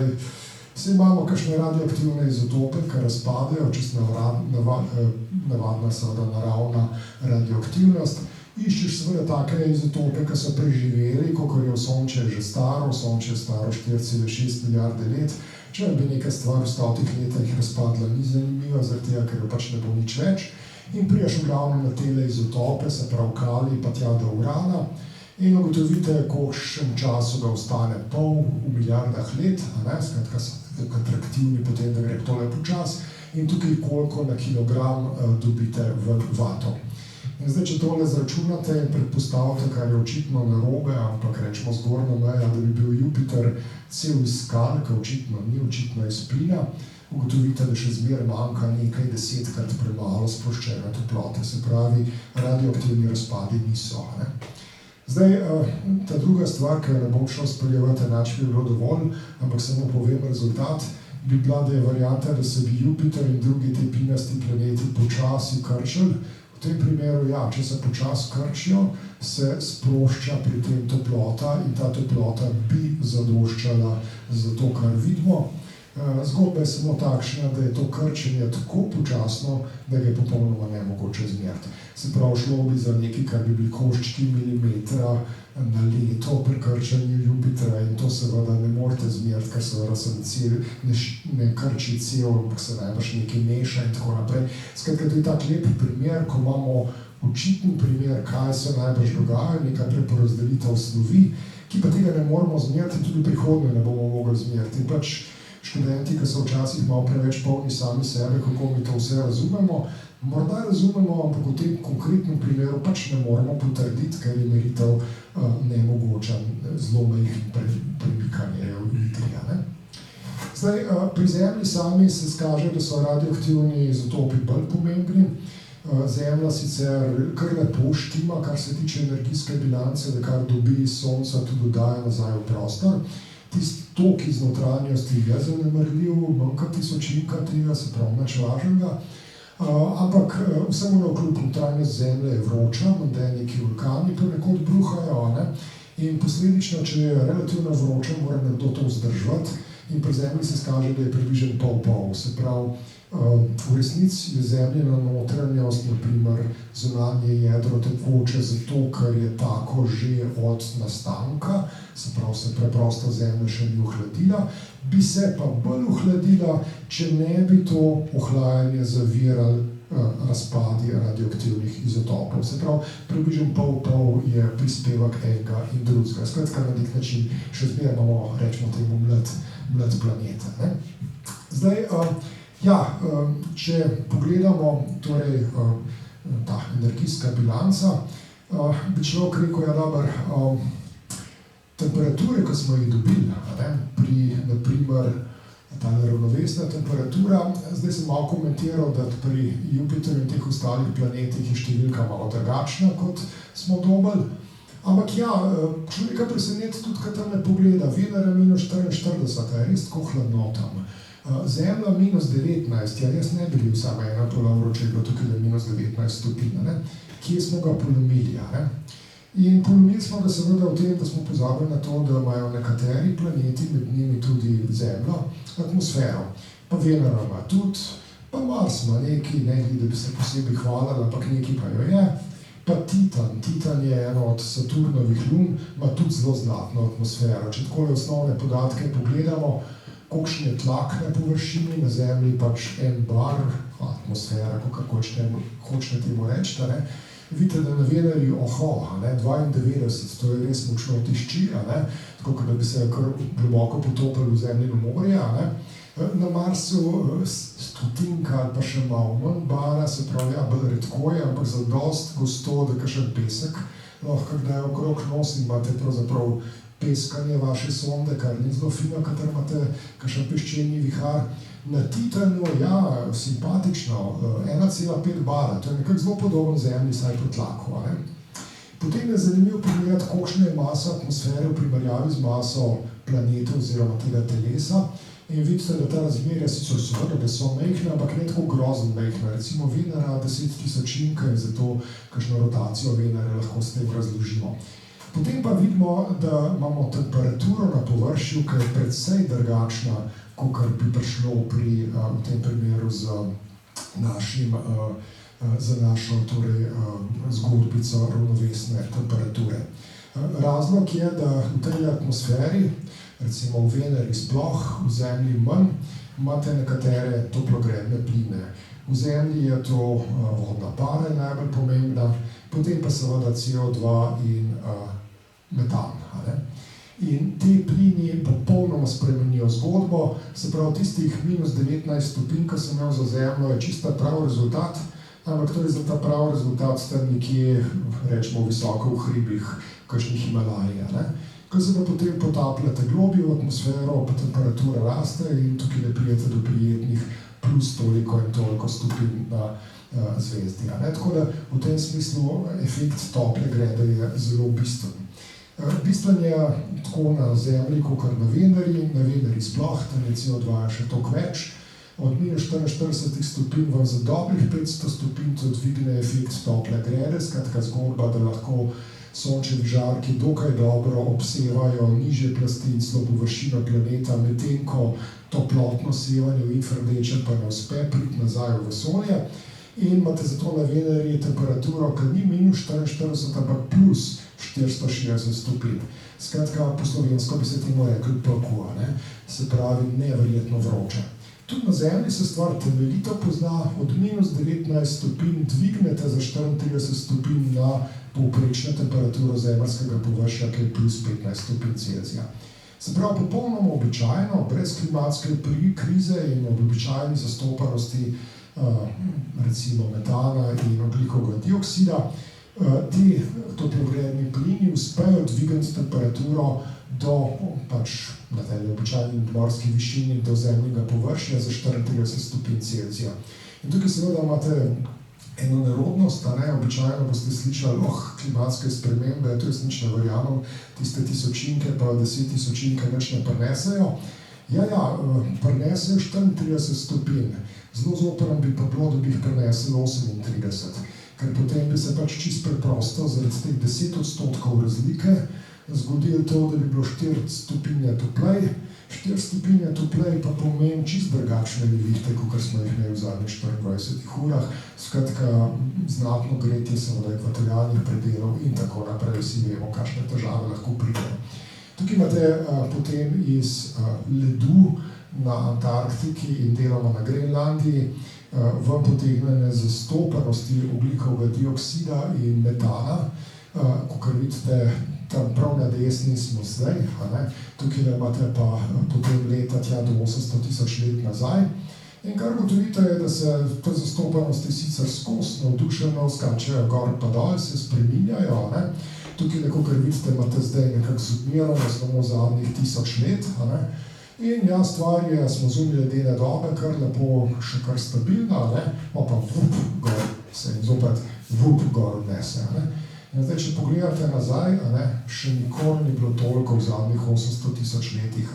vsi imamo kakšne radioaktivne izotope, ki razpadejo, čisto navadna seveda naravna radioaktivnost. Iščeš seveda take izotope, ki so preživeli, kakor je Sonče že staro, Sonče je staro 4,6 milijarde let. Če bi neka stvar v 100 letih razpadla, ni zanimiva, zaradi tega, ker jo pač ne bo nič več. In priješ v glavnem na tele izotope, se pravi kalij, pa tja do urana. In ugotovite, kolikšnem času ga ostane pol v milijardah let, skratka so atraktivni potem, da gre tole počas, in tukaj koliko na kilogram dobite v vato. In zdaj, če tole zračunate in predpostavite, kar je očitno narobe, ampak rečemo zgornja meja, da bi bil Jupiter cel iz skal, ki očitno ni, očitno iz plina, ugotovite, da še zmeraj manjka nekaj 10-krat premalo sproščene toplote, se pravi, radioaktivni razpadi niso. Zdaj, ta druga stvar, ki jo ne bom šel speljevati, enač bi bilo dovolj, ampak samo povem rezultat, bi bila, da je varianta, da se bi Jupiter in drugi ti plinasti planeti počasi krčili. V tem primeru, ja, če se počasi krčijo, se sprošča pri tem toplota in ta toplota bi zadoščala za to, kar vidimo. Zgodba je samo takšna, da je to krčenje tako počasno, da ga je popolnoma nemogoče izmeriti. Se pravi, šlo bi za nekaj, kar bi bili koščki milimetra na leto pri krčenju Jupitra, in to seveda ne morete izmeriti, ker seveda se ne krči cel, ampak se najbrž nekaj meša in tako naprej. Skratka, to je tak lep primer, ko imamo očiten primer, kaj se najbrž dogaja, neka preporazdelitev snovi, ki pa tega ne moremo izmeriti in tudi v prihodnje ne bomo mogli izmeriti. In pač študenti, ki so včasih malo preveč polni sami sebe, kako mi to vse razumemo, morda razumemo, ampak v tem konkretnem primeru pač ne moremo potrditi, ker je meritev nemogoča, zelo majhno premikanje nitrija. Zdaj, pri Zemlji sami se skaže, da so radioaktivni izotopi bolj pomembni. Zemlja sicer kar lepo štima, kar se tiče energijske bilance, da kar dobi iz Sonca, tudi daje nazaj v prostor. Tisti tok iz notranjosti je zanemarljiv, manjka tisočinka tega, se pravi nič važnega. Ampak vsemu navkljub notranjost Zemlje je vroča, da neki vulkani ponekod bruhajo, in posledično, če je relativno vroča, mora nekdo to vzdrževati, in pri Zemlji se skaže, da je približno pol-pol. Se pravi, V resnici je Zemljina notranjost, naprimer zunanje jedro, tekoče zato, ker je tako že od nastanka, se pravi, se preprosto Zemlja še ni ohladila, bi se pa bolj ohladila, če ne bi to ohlajanje zavirali razpadi radioaktivnih izotopov. Se pravi, približno pol je prispevek enega in drugega. Skratka, na nek način še zmeraj imamo, rečemo temu, mlad planet. Ne? Zdaj, če pogledamo torej, ta energijska bilanca, bi človek rekel, temperature, ki smo jih dobili, pri, naprimer, ta ravnovesna temperatura, zdaj sem malo komentiral, da pri Jupiterju in teh ostalih planetih je številka malo drugačna, kot smo dobili. Ampak človeka preseneti tudi, kad tam ne pogleda, Venera -44, je res tako hladno tam. Zemlja -19, res ne bi bil samo ena polovro, če je bilo tukaj -19 stopinj, kje smo ga polomili, In polomili smo ga seveda v tem, da smo pozabili na to, da imajo nekateri planeti, med njimi tudi Zemlja, atmosfero. Pa Venera ima tudi, pa Mars ima nekaj, ne da bi se posebej hvalili, ampak nekaj pa jo je. Pa Titan je eno od Saturnovih lun, ima tudi zelo znatno atmosfero. Če takole osnovne podatke pogledamo, kolikšen je tlak na površini, na Zemlji pač en bar, atmosfera, kako hočete temu reči, vidite, da na Veneri 92, to je res močno tišči, tako da bi se kar globoko potopili v Zemljino morje. Na Marsu stotinka ali pa še malo manj bara, se pravi, bolj redko je, ampak za dost gosto, da kakšen pesek lahko kdaj okrog nosi, imate pravzaprav peskanje vaše sonde, kar ni zelo fino, kadar imate kakšen peščeni vihar. Na Titanu, simpatično, 1,5 bara, to je nekako zelo podoben Zemlji, saj po tlaku. Potem je zanimivo pogledati, kolikšna je masa atmosfere v primerjavi z maso planeta oziroma tega telesa. In vidite, da ta razmerja sicer seveda, da so majhne, ampak ne tako grozno majhne. Recimo Venera 10.000 in zato kakšno rotacijo Venere lahko s tem razložimo. Potem pa vidimo, da imamo temperaturo na površju, ki je precej drugačna, kot bi prišlo v tem primeru z našo zgodbico ravnovesne temperature. Razlog je, da v tej atmosferi, recimo v Veneri sploh, v Zemlji manj, imate nekatere toplogredne pline. V Zemlji je to vodna para najbolj pomembna, potem pa seveda CO2 in metan. In te plini popolnoma spremenijo zgodbo, se pravi tistih -19 stopinj, ki sem imel za Zemljo, je čisto prav rezultat, ampak to je za ta prav rezultat tam nekje, rečemo, visoko v hribih, kakšnih Himalaje. Ko se pa potem potapljate globlje v atmosfero, pa temperatura raste in tukaj ne prijete do prijetnih plus toliko in toliko stopinj na zvezdi. Tako da v tem smislu efekt tople grede je zelo bistven. Bistven je tako na Zemlji, kot na Veneri sploh, tam je CO2 še toliko več. Od -44 stopinj vam za dobrih 500 stopinj to dvigne efekt tople grede, skratka zgodba, da lahko sončevi žarki dokaj dobro obsevajo nižje plasti in celo površino planeta, medtem ko toplotno sevanje v infrardečem pa ne uspe priti nazaj v vesolje. In imate zato na Veneri temperaturo, ki ni -44, ampak plus 460 stopinj. Skratka, po slovensko bi se temu rekli pekel, se pravi neverjetno vroče. Tudi na Zemlji se stvar temeljito pozna, od -19 stopinj dvignete za 34 stopinj na povprečno temperaturo zemeljskega površja, ki je plus 15 stopinj Celzija. Se pravi, popolnoma običajno, brez klimatske krize in običajni zastopanosti recimo metana in ogljikovega dioksida, ti toplogredni plini uspejo dvigati temperaturo do na tej običajni morski višini do zemljega površja za 34 stopinj Celzija. In tukaj seveda imate eno nerodnost, običajno boste slišali, klimatske spremembe, to jaz nič ne verjamem, tiste tisočinke pa 10 tisočinke nič ne prinesejo. Prinesejo 34 stopinj. Zelo zoprno bi pa bilo, da bi jih prinesli 38. ker potem bi se pač čisto preprosto zaradi teh 10% razlike zgodilo to, da bi bilo 4 stopinje toplej. 4 stopinje toplej pa pomeni čisto drugačne nevihte, kot smo jih imeli v zadnjih 24 urah. Skratka, znatno gretje seveda ekvatorialnih predelov in tako naprej. Vsi vemo, kakšne težave lahko pridejo. Tukaj imate potem iz ledu na Antarktiki in deloma na Grenlandiji vam potegnjene zastopanosti ogljikovega dioksida in metana. Kakor vidite, tam prav na desni smo zdaj, tukaj imate pa potem leta tja do 800 tisoč let nazaj. In kar gotovite je, da se te zastopanosti sicer skozi navdušeno skačejo gor pa dol, se spreminjajo. Tukaj, kakor vidite, imate zdaj nekako zodmirano samo zadnjih 1000 let. In ja, stvar je, smo zunaj ledene dobe, kar lepo, še kar stabilna, pa vup gor, se jim zopet vup gor odnese. In zdaj, če pogledate nazaj, še nikoli ni bilo toliko v zadnjih 800 tisoč letih.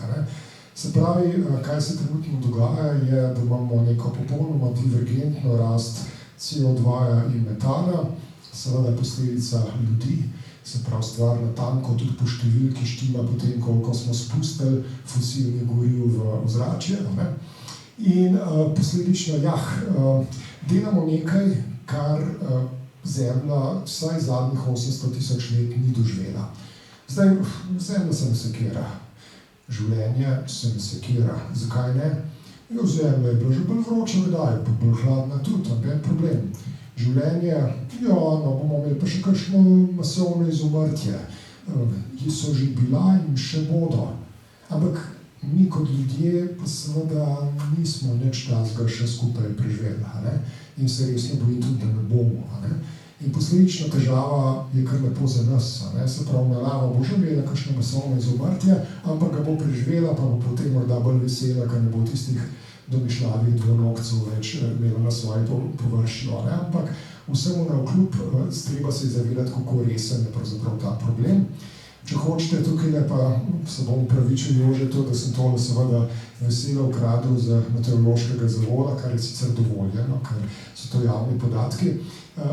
Se pravi, kaj se trenutno dogaja, je, da imamo neko popolnoma divergentno rast CO2 in metana, seveda posledica ljudi, se pravi stvar natanko tudi po številki štima potem, koliko smo spustili fosilnih goriv v ozračje. In posledično, delamo nekaj, kar Zemlja vsaj zadnjih 800 tisoč let ni doživela. Zdaj, Zemlja se ne sekira. Življenje se ne sekira. Zakaj ne? Zemlja je bila že bolj vroča, pa bolj hladna tudi, noben problem. Življenje, bomo imeli pa še kakšno masovno izumrtje. So že bila in še bodo. Ampak mi kot ljudje pa seveda nismo nič takega še skupaj preživeli. In se resno bojim tudi, da ne bomo. In posledična težava je kar lepo za nas. Se pravi, narava bo že imela kakšno masovno izumrtje, ampak ga bo preživela, pa bo potem morda bolj vesela, ker ne bo tistih domišljavih dvonogcev več imela na svoji površju. Ampak vsemu navkljub treba se zavedati, kako resen je pravzaprav ta problem. Če hočete, tukaj pa se bom upravičil Jožetu, da sem tole seveda veselo ukradel z meteorološkega zavoda, kar je sicer dovoljeno, ker so to javni podatki.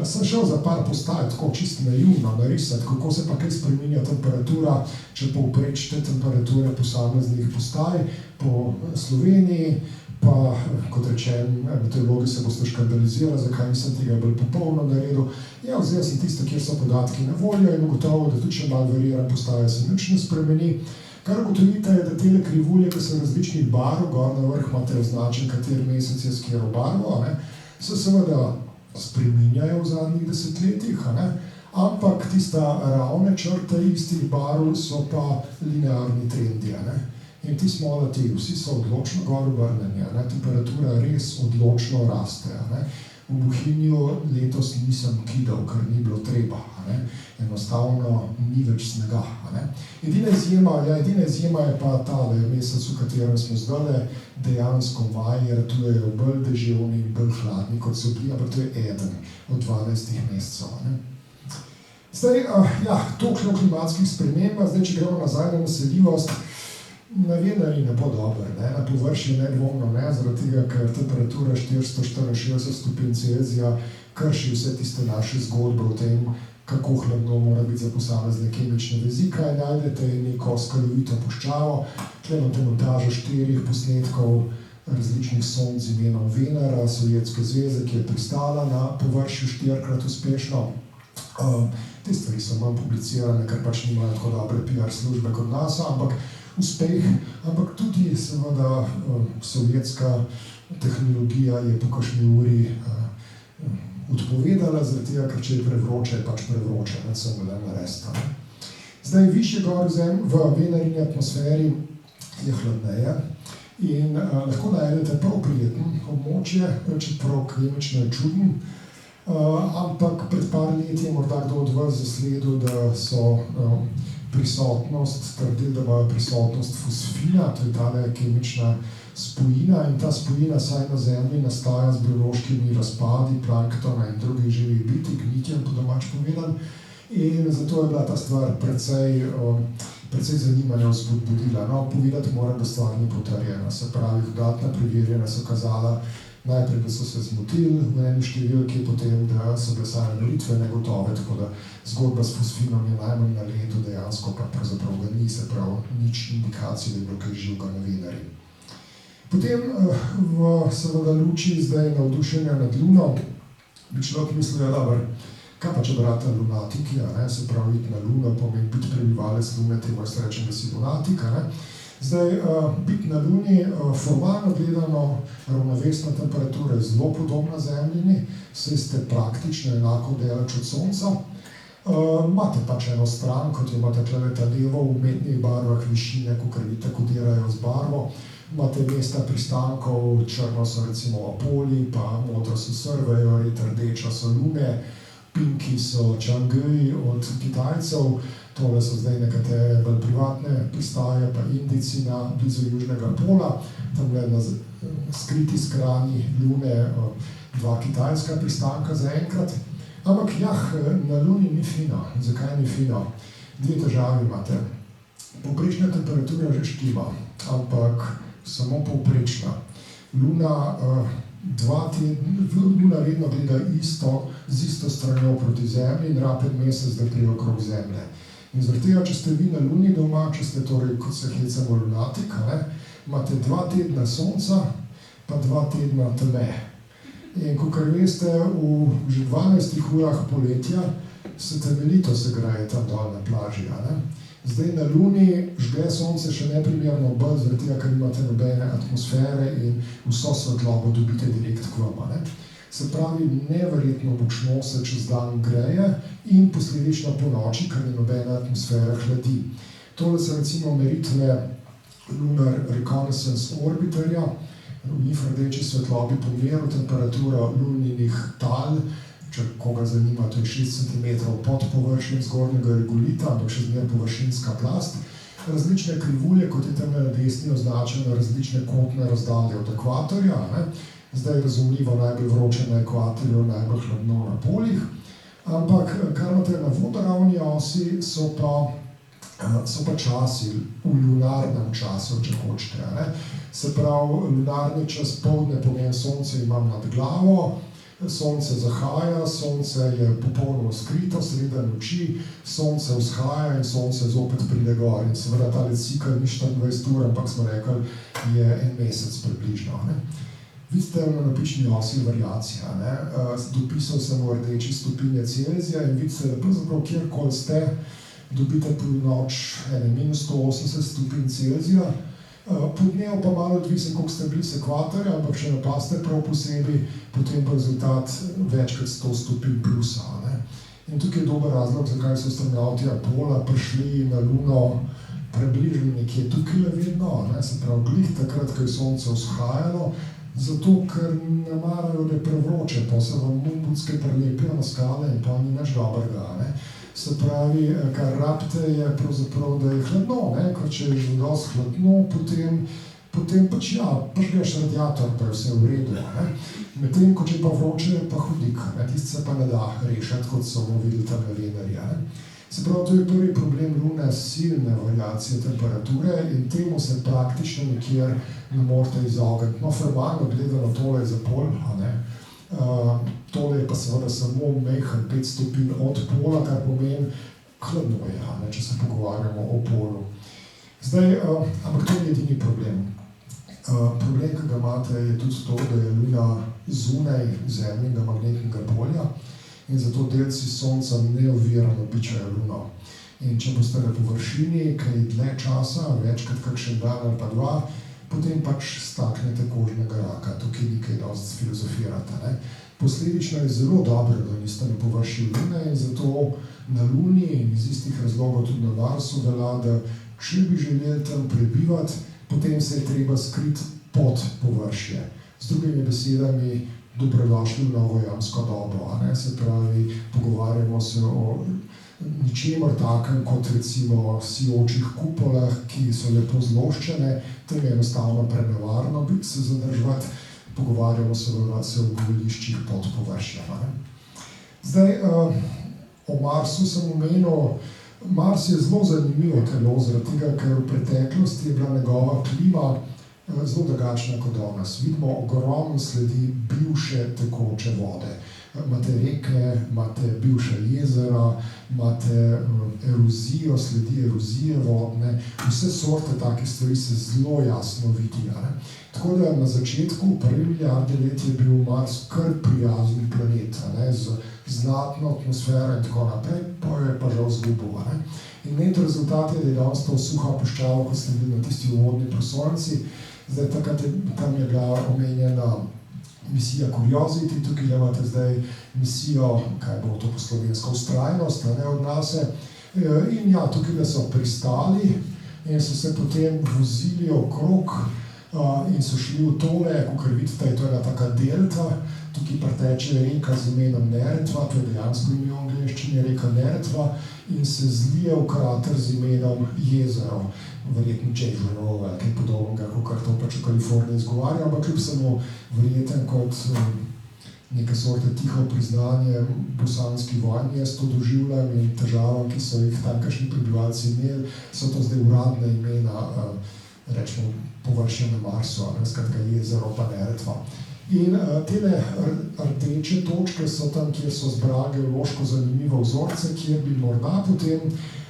Sem šel za par postaj, tako čisto naivno narisati, kako se pa kaj spreminja temperatura, če povprečite temperature posameznih postaj po Sloveniji, pa kot rečem, meteorologi se boste škandalizirali, zakaj nisem tega bolj popolno naredil. Vzel sem tisto, kjer so podatki na voljo in ugotovil, da tudi če malo variiram postaje, se nič ne spremeni. Kar ugotovite je, da tele krivulje, ki so različnih barv, gor na vrh imate označen, kateri mesec je s katero barvo, se seveda spreminjajo v zadnjih desetletjih, ampak tista ravne črte istih barv so pa linearni trendi. In ti smolati, vsi so odločno gor obrnjeni, temperatura res odločno raste. V Bohinju letos nisem kidal, ker ni bilo treba. Enostavno ni več snega. Edina izjema je pa tale mesec, v katerem smo zdaj, dejansko maj, ratujejo bolj deževni in bolj hladni, kot so bili, ampak to je eden od 12 mesecev. Zdaj, toliko klimatskih sprememb, zdaj, če gremo nazaj na naseljivost, na Veneri ne bo dobro, na površju nedvomno, zaradi tega, ker temperatura 464 stopinj Celzija krši vse tiste naše zgodbe o tem, kako hladno mora biti za posamezne kemične vezi. Kaj najdete neko skalovito puščavo, tukaj imate montažo 4 posnetkov različnih sonc z imenom Venera, Sovjetske zveze, ki je pristala na površju 4-krat uspešno. Te stvari so manj publicirane, ker pač nimajo tako dobre PR službe kot nas, ampak uspeh, ampak tudi seveda sovjetska tehnologija je po kakšni uri odpovedala, zaradi tega, ker če je prevroče, je pač prevroče, ne sem le naresta. Zdaj, višje gor v Venerini atmosferi je hladneje in lahko najdete prav prijetno območje, čeprav kemično je čudno, ampak pred par leti je morda kdo od vas zasledil, da so trdili, da imajo prisotnost fosfina, to je tale kemična spojina in ta spojina saj na Zemlji nastaja z biološkimi razpadi planktona in drugih živih bitij, gnitjem po domač povedan. In zato je bila ta stvar precej zanimanja vzpodbudila. Povedati moram, da stvar ni potrjena, se pravi, dodatna preverjanja so kazala, Najprej, da so se zmotili v eni številki, potem, da so bile same meritve negotove, tako da zgodba s fosfinom je najmanj na ledu, dejansko pa pravzaprav ga ni, se pravi, nič indikacij, da je bilo kaj živega na Veneri. Potem v seveda luči zdaj navdušenja nad Luno, bi človek mislil, da kaj pa če brata lunatiki, se pravi, iti na Luno pomeni biti prebivalec Lune, temu se reče, da si lunatik, Zdaj, biti na Luni, formalno gledano, ravnovesna temperatura je zelo podobna Zemljini, saj ste praktično enako daleč od Sonca. Imate pač eno stran, kot jo imate tukaj ta levo, v umetnih barvah višine, kakor vidite, kodirajo z barvo. Imate mesta pristankov, črno so recimo Apoli, pa modro so Surveyor, rdeča so Lune, pinki so Chang'e od Kitajcev. Tole so zdaj nekatere bolj privatne pristaje, pa Indici na blizu Južnega pola, tam na skriti skrani Lune 2 kitajska pristanka zaenkrat. Ampak na Luni ni fino. Zakaj ni fino? 2 težavi imate. Povprečna temperatura že štima, ampak samo povprečna. Luna vedno gleda z isto stranjo proti Zemlji in rabi mesec, da pride okrog Zemlje. In zaradi tega, če ste vi na Luni doma, če ste torej, kot se hecamo, lunatik, imate 2 tedna sonca, pa 2 tedna teme. In kakor veste, v že 12 urah poletja se temeljito segreje tam dol na plaži. Zdaj na Luni žge sonce še neprimerno bolj, zaradi tega, ker imate nobene atmosfere in vso svetlobo dobite direkt k vam. Se pravi, neverjetno močno se čez dan greje in posledično po noči, ker je nobena atmosfera hladi. Tole so recimo meritve Lunar Reconnaissance Orbiterja, v infrardeči svetlobi pomeril temperaturo luninih tal, če koga zanima, to je 6 cm pod površjem zgornjega regolita, ampak še zmeraj površinska plast. Različne krivulje, kot je tam na desni označeno, različne kotne razdalje od ekvatorja, Zdaj je razumljivo najbolj vroče na ekvatorju, najbolj hladno na polih, ampak kar imate na vodoravni osi, so pa časi v lunarnem času, če hočete. Se pravi, lunarni čas poldne pomeni sonce imam nad glavo, sonce zahaja, sonce je popolnoma skrito, sreda noči, sonce vzhaja in sonce zopet pride gor. In seveda tale cikel ni 24 ur, ampak smo rekli, je en mesec približno. Vidite na napični osi variacija. Dopisal sem v rdeči stopinje Celzija in vidite, da pravzaprav kjerkoli ste, dobite polnoč -180 stopinj Celzija. Po dnevu pa malo odvisen, koliko ste bili z ekvatorja, ampak še napaste prav posebej, potem pa rezultat več kot 100 stopinj plusa. In tukaj je dober razlog, zakaj so astronavti Apola prišli na Luno približno nekje tukaj vedno, se pravi glih takrat, ko je sonce vzhajalo, zato, ker ne marajo, da je prevroče, pa se vam mumbutske prelepijo na skale in pa ni nič dobrega. Se pravi, kar rabite je pravzaprav, da je hladno, ker če je že dosti hladno, potem pač prižgeš radiator, pa je vse v redu. Medtem, ko če je pa vroče, je pa hudik, tisti se pa ne da rešiti, kot so bomo videli tam na Veneri. Se pravi, to je prvi problem Lune, silne variacije temperature in temu se praktično nikjer ne morete izogniti. No, formalno gledano tole je za pol, tole je pa seveda samo majhen 5 stopinj od pola, kar pomeni hladno je, če se pogovarjamo o polu. Zdaj, ampak to ni edini problem. Problem, ki ga imate, je tudi to, da je Luna zunaj Zemljinega magnetnega polja in zato delci Sonca neovirano pičajo Luno. In če boste na površini kaj dlje časa, več kot kakšen dan ali pa 2, potem pač staknete kožnega raka, tukaj ni kaj dosti filozofirati. Posledično je zelo dobro, da niste na površju Lune in zato na Luni in iz istih razlogov tudi na Marsu velja, da če bi želeli tam prebivati, potem se je treba skriti pod površje. Z drugimi besedami, dobrodošli v novo jamsko dobo. Se pravi, pogovarjamo se o ničemer takem kot recimo sijočih kupolah, ki so lepo zloščene, tam je enostavno prenevarno se zadržati, pogovarjamo se o bivališčih pod površjem. Zdaj, o Marsu sem omenil, Mars je zelo zanimivo telo, zaradi tega, ker v preteklosti je bila njegova klima zelo drugačna kot danes. Vidimo ogromno sledi bivše tekoče vode. Imate reke, imate bivša jezera, imate erozijo, sledi erozije vodne, vse sorte takih stvari se zelo jasno vidijo. Tako da na začetku, prvi milijarde let je bil Mars kar prijazen planet, z znatno atmosfero in tako naprej, pa jo je pa žal zgubil. In neto rezultat je, da je danes to suha puščava, kot ste bili na tisti uvodni prosojnici. Zdaj takrat tam je bila omenjena misija Curiosity, tukaj imate zdaj misijo, kaj bo to po slovensko, vztrajnost, od nas. In ja, tukaj so pristali in so se potem vozili okrog in so šli v tole, kakor vidite, to je ena taka delta, tukaj preteče reka z imenom Neretva, to je dejansko ime v angleščini, reka Neretva, in se zlije v krater z imenom jezero, verjetno Čeženo, kaj podobnega, kakor to pač v Kaliforniji izgovarja, ampak kljub samo verjeten kot neke sorte tiho priznanje bosanski vojni, jaz to doživljam in težavam, ki so jih tamkajšnji prebivalci imeli, so to zdaj uradne imena, rečemo, površje na Marsu, skratka jezero pa Neretva. In tele rdeče točke so tam, kjer so zbrali geološko zanimive vzorce, kjer bi morda potem,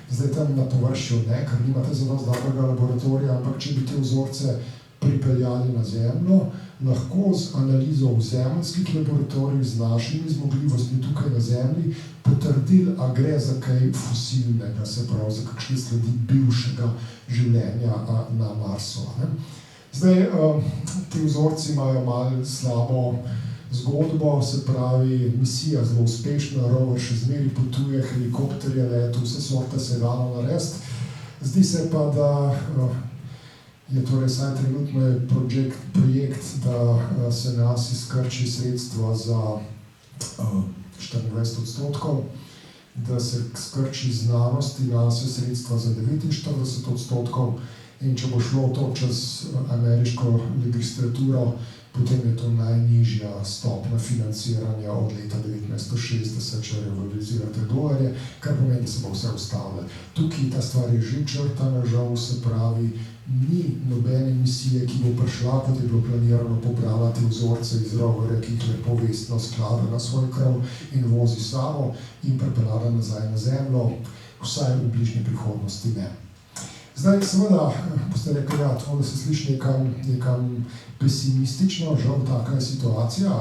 zdaj tam na površju ne, ker nimate zelo dobrega laboratorija, ampak če bi te vzorce pripeljali na Zemljo, lahko z analizo v zemeljskih laboratorijih, z našimi zmogljivostmi tukaj na Zemlji, potrdili, a gre za kaj fosilnega, se pravi za kakšne sledi bivšega življenja na Marsu. Zdaj, ti vzorci imajo malo slabo zgodbo, se pravi, misija zelo uspešna, rover še zmeri potuje, helikopterje letu, vse sorte se je dalo narediti. Zdi se pa, da je torej saj trenutno projekt, da se nas izkrči sredstva za 24%, da se skrči znanosti nas sredstva za 49%, in če bo šlo to čez ameriško legistraturo, potem je to najnižja stopnja financiranja od leta 1960, če revalorizirate dolarje, kar pomeni, da se bo vse ustavilo. Tukaj ta stvar je že črtana, žal se pravi, ni nobene misije, ki bo prišla, kot je bilo planirano, pobrala te vzorce iz roverja, ki jih lepo vestno sklada na svoj krov in vozi sabo in pripeljala nazaj na Zemljo, vsaj v bližnji prihodnosti ne. Zdaj, seveda, boste rekli, ja, to da se sliši nekam pesimistično, žal taka je situacija,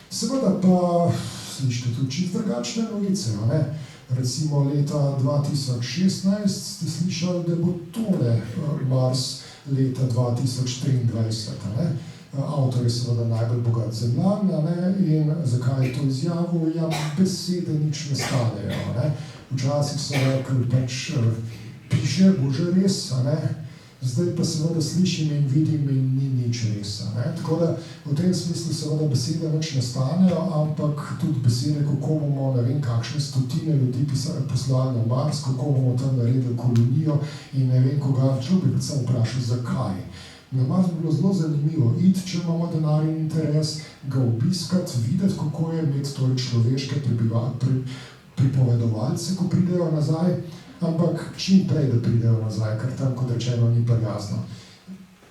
seveda pa slišite tudi čisto drugačne novice, Recimo leta 2016 ste slišali, da bo tole Mars leta 2023, Avtor je seveda najbolj bogat Zemljan, in zakaj je to izjavil? Ja, besede nič ne stanejo, Včasih so rekli, pač piše, bo že res, Zdaj pa seveda slišim in vidim in ni nič res, Tako da v tem smislu seveda besede nič ne stanejo, ampak tudi besede, kako bomo, ne vem, kakšne stotine ljudi poslali na Mars, kako bomo tam naredili kolonijo in ne vem koga, človek bi predvsem vprašal, zakaj. Na Mars bi bilo zelo zanimivo iti, če imamo denar in interes, ga obiskati, videti, kako je imeti torej človeške pripovedovalce, ko pridejo nazaj, ampak čim prej, da pridejo nazaj, ker tam, kot rečeno, ni prijazno.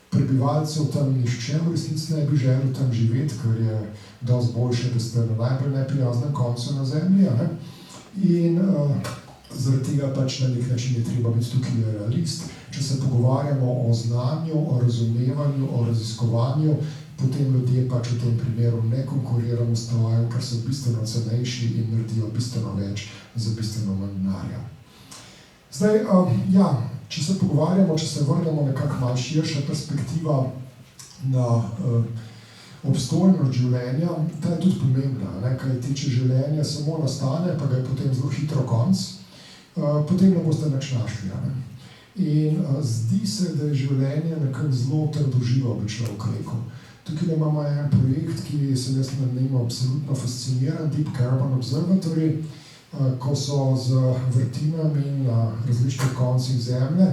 Prebivalcev tam nihče v resnici ne bi želel tam živeti, ker je dosti boljše, da ste na najbolj neprijaznem koncu na Zemlji, In zaradi tega pač na nek način je treba biti tukaj realist. Če se pogovarjamo o znanju, o razumevanju, o raziskovanju, potem ljudje pač v tem primeru ne konkuriramo s strojem, ker so bistveno cenejši in naredijo bistveno več za bistveno manj denarja. Zdaj, ja, če se pogovarjamo, če se vrnemo nekako malo širša perspektiva na obstojnost življenja, ta je tudi pomembna, kaj tiče življenja samo nastane, pa ga je potem zelo hitro konc, potem ne boste nič našli. In zdi se, da je življenje nekako zelo trdoživo, bi človek rekel. Tukaj imamo en projekt, ki sem jaz na njim absolutno fasciniran, Deep Carbon Observatory, ko so z vrtinami na različnih koncih Zemlje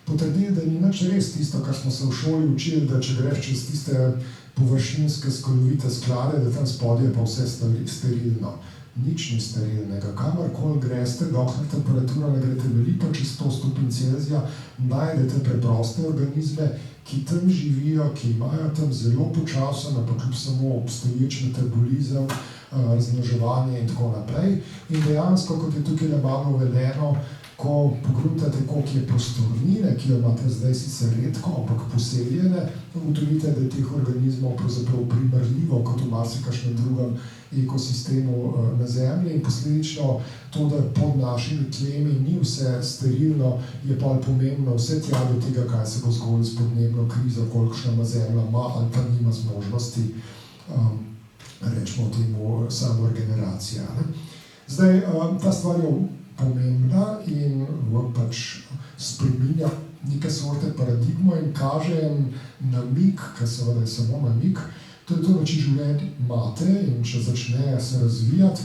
potrdili, da ni nič res tisto, kar smo se v šoli učili, da če greš čez tiste površinske skolovite sklade, da tam spodaj je pa vse sterilno. nič ni sterilnega. Kamorkoli greste, dokler temperatura ne gre temeljito čez 100 stopinj Celzija, najdete preproste organizme, ki tam živijo, ki imajo tam zelo počasen, ampak kljub samo obstoječ metabolizem, razmnoževanje in tako naprej. In dejansko, kot je tukaj malo uvedeno, ko pogruntate, koliko je prostornine, ki jo imate zdaj sicer redko, ampak poseljene, ugotovite, da je teh organizmov pravzaprav primerljivo kot v marsikakšnem drugem ekosistemu na Zemlji in posledično to, da pod našimi tlemi ni vse sterilno, je pa pomembno vse tja do tega, kaj se bo zgodilo s podnebno krizo, kolikšna Zemlja ima ali pa nima zmožnosti, rečemo temu, samoregeneracija. Zdaj, ta stvar je pomembna in pač spreminja neke sorte paradigmo in kaže en namig, ki seveda je samo namig, to je to, da če življenje imate in če začne se razvijati,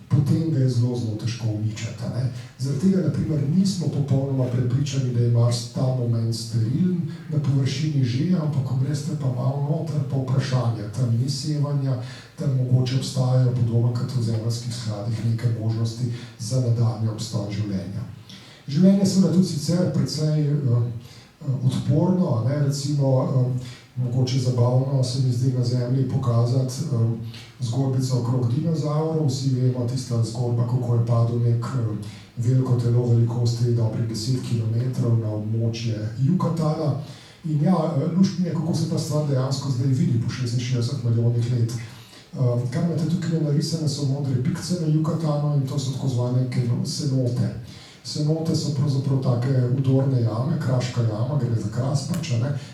potem ga je zelo, zelo težko uničiti. Zaradi tega, na primer, nismo popolnoma prepričani, da je Mars ta moment sterilen, na površini že, ampak ko greste pa malo noter, pa vprašanje, tam ni sevanja, tam mogoče obstajajo podobno kot v zemeljskih skladih neke možnosti za nadaljnji obstoj življenja. Življenje je seveda tudi sicer precej odporno, recimo, mogoče zabavno se mi zdi na Zemlji pokazati zgodbico okrog dinozavrov. Vsi vemo tista zgodba, kako je padel nek veliko telo velikosti dobrih 10 km na območje Jukatana. In ja, luštno je, kako se ta stvar dejansko zdaj vidi po 66 milijonih let. Kar imate tukaj narisane, so modre pikce na Jukatanu in to so tako zvane cenote. Cenote so pravzaprav take udorne jame, kraška jama, gre za kras pač,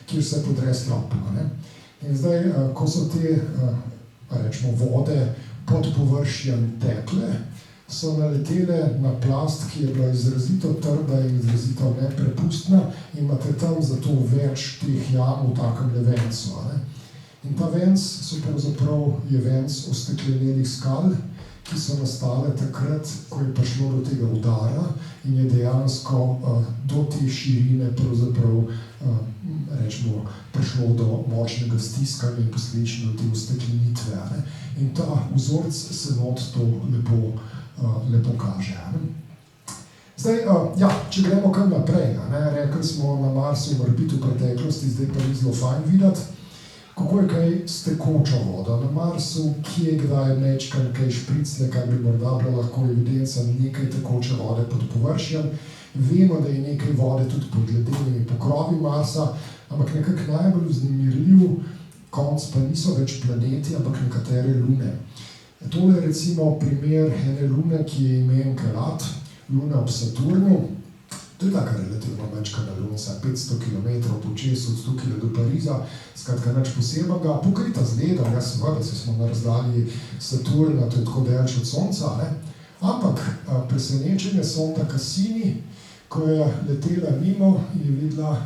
kjer se podre slap. In zdaj, ko so te, rečemo, vode pod površjem tekle, so naletele na plast, ki je bila izrazito trda in izrazito neprepustna in imate tam zato več teh jam v takem vencu. In ta venc je venc osteklenenih skal, ki so nastale takrat, ko je prišlo do tega udara in je dejansko do te širine pravzaprav, rečemo, prišlo do močnega stiskanja in posledično do te osteklenitve. In ta vzorec cenot to lepo kaže. Zdaj, če gremo kar naprej, rekli smo na Marsu morebiti v preteklosti, zdaj pa ni zelo fajn videti, kako je kaj s tekočo vodo. Na Marsu, kje kdaj mečkan, kaj špricne, kaj bi morda bilo lahko evidenca nekaj tekoče vode pod površjem. Vemo, da je nekaj vode tudi pod ledenimi pokrovi Marsa, ampak nekako najbolj vznemirljiv konc pa niso več planeti, ampak nekatere lune. Tole je recimo primer ene lune, ki je ime Enceladus, luna ob Saturnu. To je taka relativno mečkana lunca, 500 km počez od tukaj do Pariza, skratka nič posebnega, pokrita z ledom, seveda smo na razdalji Saturna, to je tako daleč od Sonca, ampak presenečenje sonda Cassini, ko je letela mimo, je videla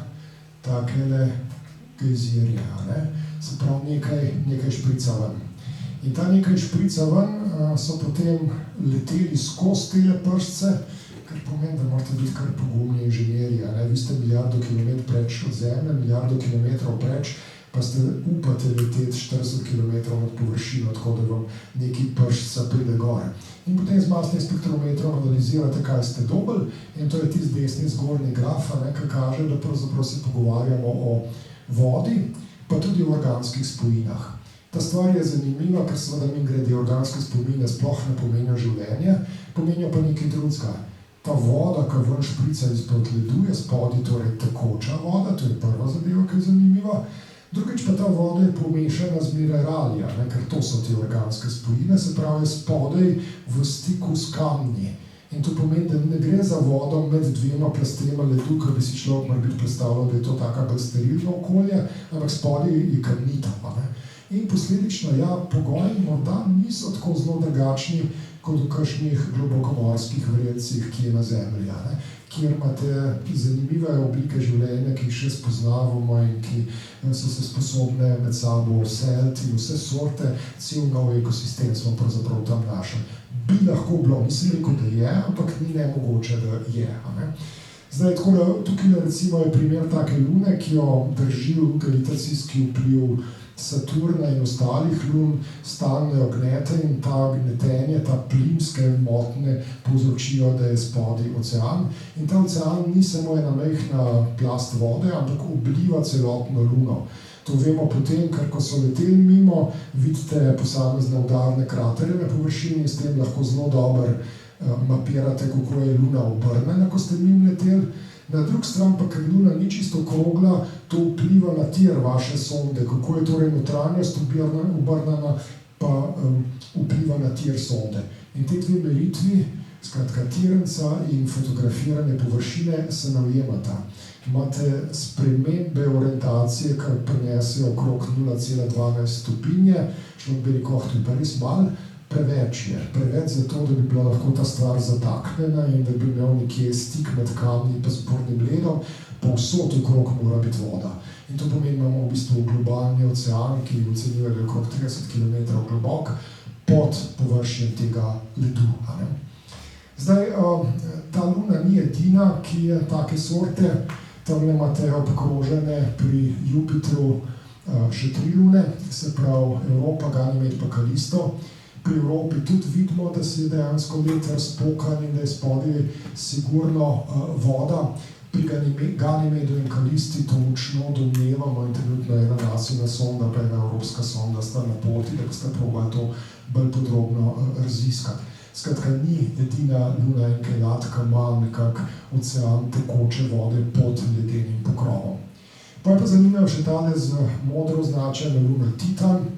takele gejzirje, se pravi nekaj šprica ven. In ta nekaj šprica ven so potem leteli skozi tele prsce, kar pomeni, da morate biti kar pogumni inženirji. Vi ste milijardo kilometrov preč od Zemlje, milijardo kilometrov preč, pa ste upate leteti 40 kilometrov nad površino, tako da vam neki prsca pride gore. In potem z masnim spektrometrom analizirate, kaj ste dobili, in to je tisti desni zgornji graf, ki kaže, da pravzaprav se pogovarjamo o vodi, pa tudi o organskih spojinah. Ta stvar je zanimiva, ker seveda mimogrede organske spojine sploh ne pomenijo življenje, pomenijo pa nekaj drugega. Ta voda, ki ven šprica izpod ledu, je spodaj torej tekoča voda, to je prva zadeva, ki je zanimiva. Drugič pa ta voda je pomešana z minerali, ker to so te organske spojine, se pravi spodaj v stiku s kamni. In to pomeni, da ne gre za vodo med dvema plastema ledu, ki bi si človek morebiti predstavljal, da je to taka bolj sterilno okolje, ampak spodaj je kamnito. In posledično, pogoji morda niso tako zelo drugačni kot v kakšnih globokomorskih vrelcih, ki je na Zemlji, kjer imate zanimive oblike življenja, ki jih še spoznavamo in ki so se sposobne med sabo vseliti in vse sorte, cel nov ekosistem smo pravzaprav tam našli. Bi lahko bilo, nisem rekel, da je, ampak ni nemogoče, da je. Zdaj, tako da tukaj recimo je primer take lune, ki jo drži gravitacijski vpliv Saturna in ostalih lun stalno gnete in ta gnetenje, ta plimske motnje povzročijo, da je spodaj ocean. In ta ocean ni samo ena majhna plast vode, ampak obliva celotno luno. To vemo potem, ker ko so leteli mimo, vidite posamezne udarne kraterje na površini in s tem lahko zelo dobro mapirate, kako je luna obrnjena, ko ste mimo leteli. Na drugi strani pa, ker luna ni čisto okrogla, to vpliva na tir vaše sonde, kako je torej notranjost obrnjena, pa vpliva na tir sonde. In te dve meritvi, skratka tirenca in fotografiranje površine, se naujemata. Imate spremembe orientacije, kar prinesejo okrog 0,12 stopinje, človek bi rekel, to je pa res malo. Preveč je. Preveč zato, da bi bila lahko ta stvar zataknjena in da bi imel nekje stik med kamni in spodnjim ledom, povsod okrog mora biti voda. In to pomeni, imamo v bistvu globalni ocean, ki ocenjuje, da je okrog 30 km globok pod površjem tega ledu. Zdaj, ta luna ni edina, ki je take sorte. Tam imate obkrožene pri Jupitru še 3 lune, se pravi Evropa, Ganimed pa Kalisto. Pri Evropi tudi vidimo, da se je dejansko let razpokan in da je spodaj sigurno voda. Pri Ganimedu in Kalisti to močno domnevamo in trenutno je ena nasina sonda, pa ena evropska sonda sta na poti, da boste probali to bolj podrobno raziskati. Skratka, ni edina luna Enceladka, ima nekak ocean tekoče vode pod ledenim pokrovom. Pa je pa zanimivo še tale z modro označena luna Titan.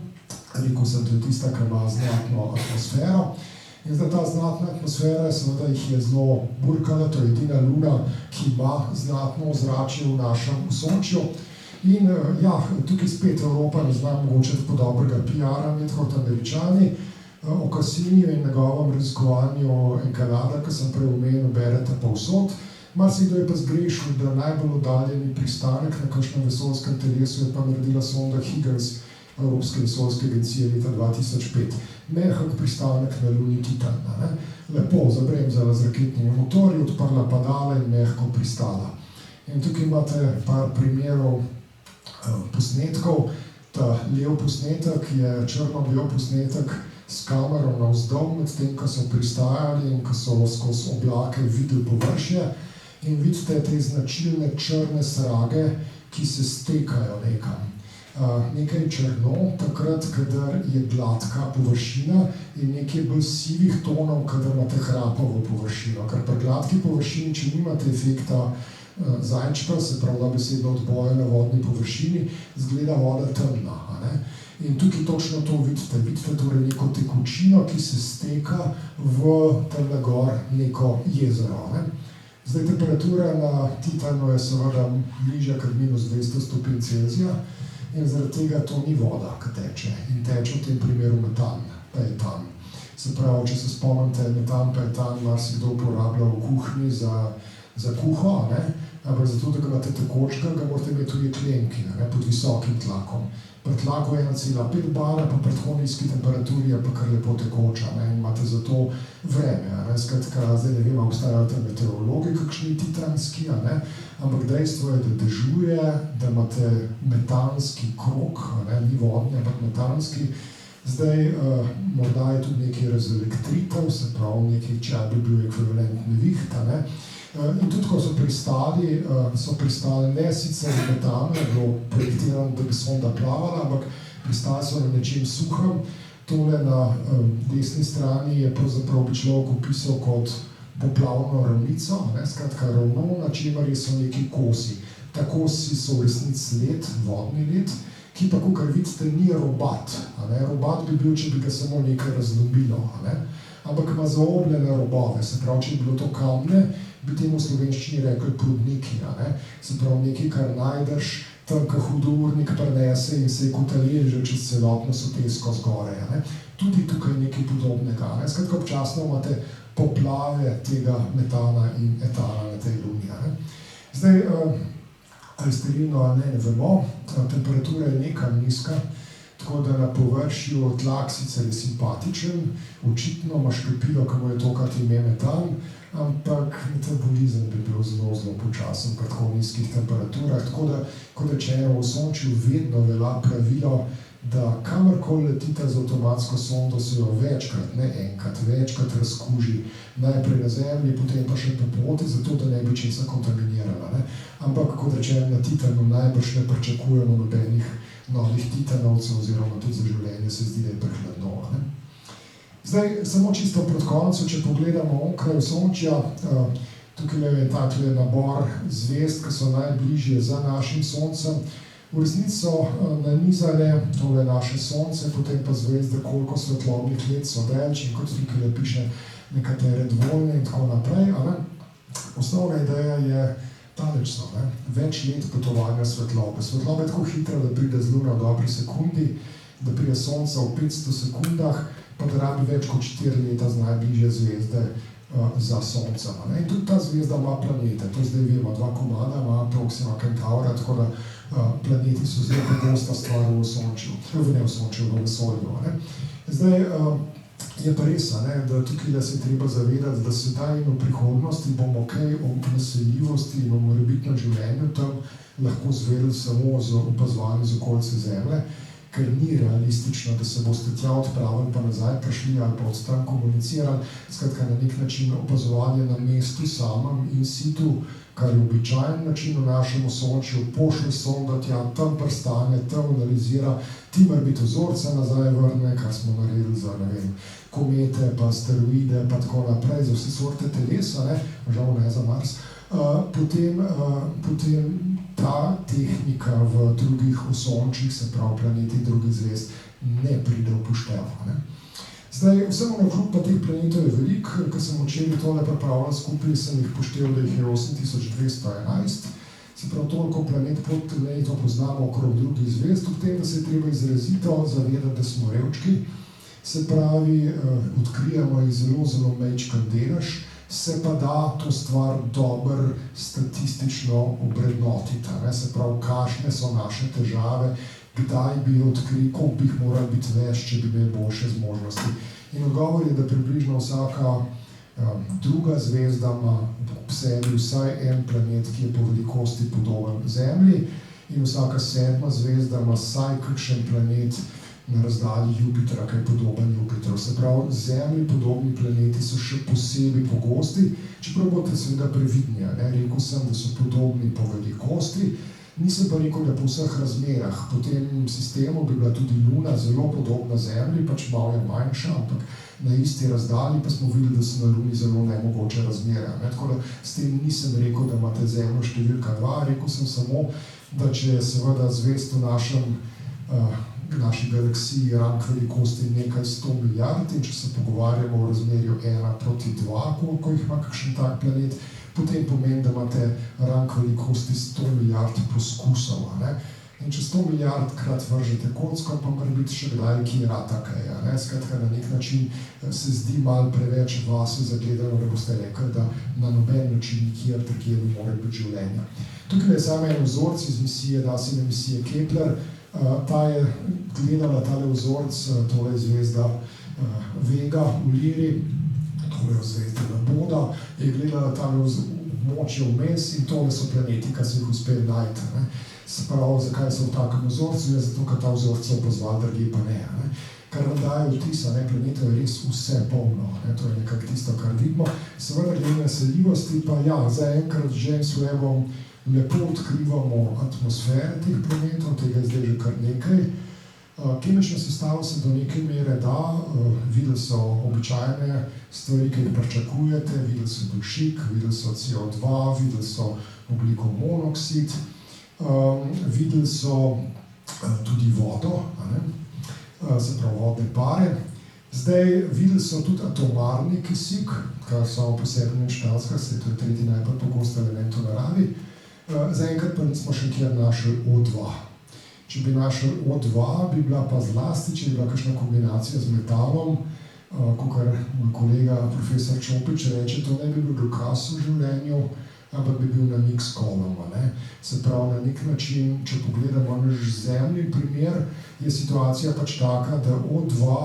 Rekel sem, to je tista, ki ima znatno atmosfero. In zdaj ta znatna atmosfera, seveda jih je zelo burkala, to je edina luna, ki ima znatno ozračje v našem osončju. In ja, tukaj spet Evropa ne zna mogoče tako dobrega PR-a imeti kot Američani. O Cassiniju in njegovem raziskovanju Encelada, ki sem prej omenil, berete povsod. Marsikdo je pa zgrešil, da najbolj oddaljeni pristanek na kakšnem vesoljskem telesu je pa naredila sonda Huygens Evropske vesoljske agencije leta 2005. Mehak pristanek na luni Titan. Lepo zabremzala z raketnimi motorji, odprla padala in mehko pristala. In tukaj imate par primerov posnetkov. Ta lev posnetek je črno-bel posnetek s kamero navzdol, med tem, ko so pristajali in ko so skozi oblake videli površje. In vidite te značilne črne srage, ki se stekajo nekam. Nekaj črno, takrat, kadar je gladka površina in nekaj bolj sivih tonov, kadar imate hrapavo površino. Ker pri gladki površini, če nimate efekta zajčka, se pravi besedno odboja na vodni površini, zgleda voda temna. In tukaj točno to vidite. Vidite torej neko tekočino, ki se steka v temle gor neko jezero. Zdaj, temperatura na Titanu je seveda bližja kot -200 stopinj Celzija in zaradi tega to ni voda, ki teče. In teče v tem primeru metan, etan. Se pravi, če se spomnite, metan pa etan marsikdo uporablja v kuhinji za kuho, ampak zato, da ga imate tekočega, ga morate imeti v jeklenki, pod visokim tlakom. Pri tlaku 1,5 bara, pa pri tako nizki temperaturi je pa kar lepo tekoča, in imate zato vreme. Skratka, zdaj ne vem, obstajajo tam meteorologi kakšni titanski, ampak dejstvo je, da dežuje, da imate metanski krog, ni vodni, ampak metanski. Zdaj, morda je tudi nekaj razelektritev, se pravi nekaj, če bi bil ekvivalent neviht, in tudi, ko so pristali ne sicer v metanu, je bilo projektirano, da bi sonda plavala, ampak pristali so na nečem suhem. Tole na desni strani je pravzaprav bi človek opisal kot poplavno ravnico, skratka ravno, na čemer so neki kosi. Ta kosi so v resnici led, vodni led, ki pa, kakor vidite, ni robat. Robat bi bil, če bi ga samo nekaj razlomilo, ampak ima zaobljene robove, se pravi, če bi bilo to kamne, bi temu v slovenščini rekli prudniki, se pravi nekaj, kar najdeš, tam, ko hudournik prinese in se je kotalil čez celotno sotesko zgore. Tudi tukaj nekaj podobnega. Skratka, občasno imate poplave tega metana in etana na tej luni. Zdaj, ali sterilno ali ne vemo, temperatura je nekam nizka, tako da na površju tlak sicer je simpatičen, očitno ima škropilo, ki mu je tokrat ime metan, ampak metabolizem bi bil zelo počasen pri tako nizkih temperaturah, tako da, kot rečeno, v osončju vedno velja pravilo, da kamorkoli letite z avtomatsko sondo, se jo večkrat, ne enkrat, večkrat razkuži, najprej na Zemlji, potem pa še po poti, zato da ne bi česa kontaminirala. Ne. Ampak, kot rečem, na Titanu najbrž ne pričakujemo nobenih novih titanovcev, oziroma tudi za življenje se zdi, da je prehladno. Ne. Zdaj, samo čisto pred koncem, če pogledamo onkraj Osončja, tukaj je takle nabor zvezd, ki so najbližje za našim Soncem. V resnici so nanizane, tole naše Sonce, potem pa zvezde, koliko svetlobnih let so več in kot tukaj piše nekatere dvojne in tako naprej. Osnovna ideja je daleč so, ne? Več let potovanja svetlobe. Svetloba je tako hitra, da pride z Lune v dobri sekundi, da pride Sonca v 500 sekundah, pa da rabi več kot 4 leta z najbližje zvezde za Soncem. In tudi ta zvezda ima planete, to zdaj vemo, 2 komada ima Proxima Centaura, tako da planeti so zelo pogosta stvar v Osončju, ne v Osončju, v vesolju. Zdaj je pa res, da tukaj se je treba zavedati, da sedaj in v prihodnosti bomo kaj o naseljivosti in o morebitnem življenju tam lahko zvedeli samo z opazovanjem z okolice Zemlje, ker ni realistično, da se boste tja odpravili pa nazaj prišli ali pa od tam komunicirali. Skratka, na nek način opazovanje na mestu samem in situ, kar je običajen način v našem Osončju, pošlje sonda tja, tam prstane, tam analizira, ti mora biti vzorce nazaj vrne, kar smo naredili za, ne vem, komete, pa asteroide, pa tako naprej, za vse sorte telesa, žal ne za Mars. Potem ta tehnika v drugih Osončjih, se pravi planeti drugih zvezd, ne pride v poštev. Zdaj, vsemu naokrog pa teh planetov je veliko, ko sem včeraj tole pripravljal skupaj, sem jih pošteval, da jih je 8211. Se pravi, toliko planetov poznamo okrog drugih zvezd, ob tem, da se je treba izrazito zavedati, da smo revčki. Se pravi, odkrijemo jih zelo, zelo majčken delež, se pa da to stvar dobro statistično obrednotiti. Se pravi, kakšne so naše težave, kdaj bi odkrili, koliko bi jih morali biti več, če bi imeli boljše zmožnosti. In odgovor je, da približno vsaka druga zvezda ima v sebi vsaj en planet, ki je po velikosti podoben Zemlji, in vsaka 7. zvezda ima vsaj kakšen planet na razdalji Jupitra, ki je podoben Jupitru. Se pravi, Zemlji podobni planeti so še posebej pogosti, čeprav boste seveda previdni. Rekel sem, da so podobni po velikosti, nisem pa rekel, da po vseh razmerah. Po tem sistemu bi bila tudi Luna zelo podobna Zemlji, pač malo je manjša, ampak na isti razdalji, pa smo videli, da so na Luni zelo nemogoče razmere. Tako da s tem nisem rekel, da imate Zemljo številka 2, rekel sem samo, da če je seveda zvezd v naši galaksiji rang velikosti nekaj 100 milijard in če se pogovarjamo o razmerju 1:2, koliko jih ima kakšen tak planet, potem pomeni, da imate rang velikosti 100 milijard poskusov. In če 100 milijard krat vržete kocko, pa mora biti še kdaj, ki je rata kaj. Skratka, na nek način se zdi malo preveč vase zagledano, da boste rekli, da na noben način nikjer drugje ne more biti življenja. Tukaj je samo en vzorec iz misije, DASINe misije Kepler. Ta je gledala tale vzorec, tole je zvezda Vega v Liri, tole je zvezda Laboda, je gledala tale območje vmes in tole so planeti, ki so jih uspeli najti. Se pravi, zakaj so v takem vzorcu, ne zato, ker ta vzorec so opazovali, drugje pa ne. Kar nam daje vtis, planetov je res vse polno, to je nekako tisto, kar vidimo. Seveda glede naseljivosti pa ja, zaenkrat z James Webbom lepo odkrivamo atmosfere teh planetov, tega je zdaj že kar nekaj. Kemična sestava se do neke mere da, videli so običajne stvari, ki jih pričakujete, videli so dušik, videli so CO2, videli so ogljikov monoksid, videli so tudi vodo, se pravi vodne pare. Zdaj, videli so tudi atomarni kisik, kar samo po sebi ne štalska, to je tretji najbolj pogost element v naravi. Zaenkrat pa nismo še kjer našli O2. Če bi našli O2, bi bila pa zlasti, če bi bila kakšna kombinacija z metalom, kakor moj kolega profesor Čopič reče, to ne bi bil dokaz v življenju, ampak bi bil namig s kolom. Se pravi, na nek način, če pogledamo naš Zemljin primer, je situacija pač taka, da O2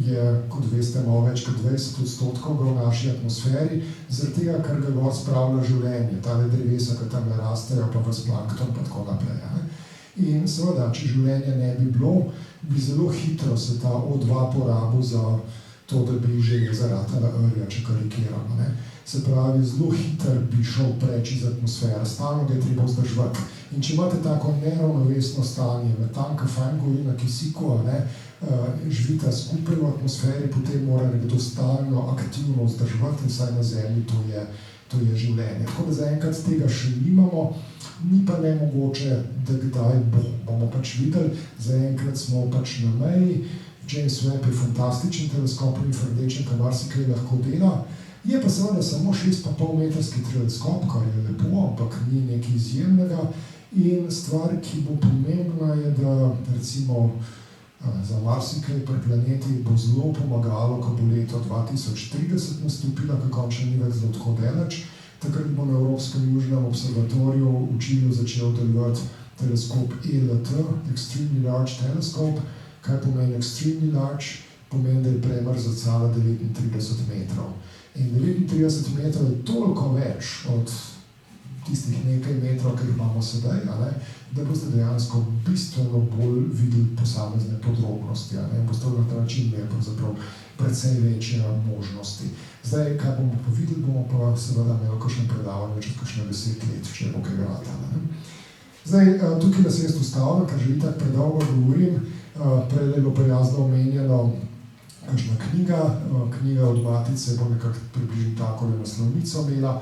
je, kot veste, malo več kot 20% v naši atmosferi, zaradi tega, ker ga gor spravlja življenje, tale drevesa, ki tam ne rastejo, pa ves plankton, pa tako naprej. In seveda, če življenja ne bi bilo, bi zelo hitro se ta O2 porabil za to, da bi železa ratala rja, če karikiramo. Ne. Se pravi, zelo hiter bi šel preč iz atmosfere, stalno ga je treba vzdrževati. In če imate tako neravnovesno stanje, metan, ki fajn gori na kisiku, živita skupaj v atmosferi, potem mora nekdo stalno aktivno vzdrževati in vsaj na Zemlji to je življenje. Tako da zaenkrat tega še nimamo, ni pa nemogoče, da kdaj bomo pač videli, zaenkrat smo pač na meji. James Webb je fantastičen teleskop v infrardečem, kar marsikaj lahko dela. Je pa seveda samo 6,5 metrski teleskop, kar je lepo, ampak ni nekaj izjemnega. In stvar, ki bo pomembna, je, da recimo za marsikaj pri planeti bo zelo pomagalo, ko bo leto 2030 nastopila, ko končno ni več zelo tako daleč. Takrat bo na Evropskem južnem observatoriju v Čilu začel delovati teleskop ELT, Extremely Large Telescope. Kaj pomeni Extremely Large? Pomeni, da je premrz zrcala 39 metrov. In 39 metrov je toliko več od tistih nekaj metrov, ki jih imamo sedaj, da boste dejansko bistveno bolj videli posamezne podrobnosti. Boste na ta način imeli pravzaprav precej večje možnosti. Zdaj, kaj bomo pa videli, bomo pa seveda imeli kakšno predavanje čez kakšne 10 let, če bo kaj vrata. Zdaj, tukaj nas jaz ustavljam, ker že itak predolgo govorim. Prej je bilo prijazno omenjeno kakšna knjiga od Matice bo nekako približno takole naslovnico imela.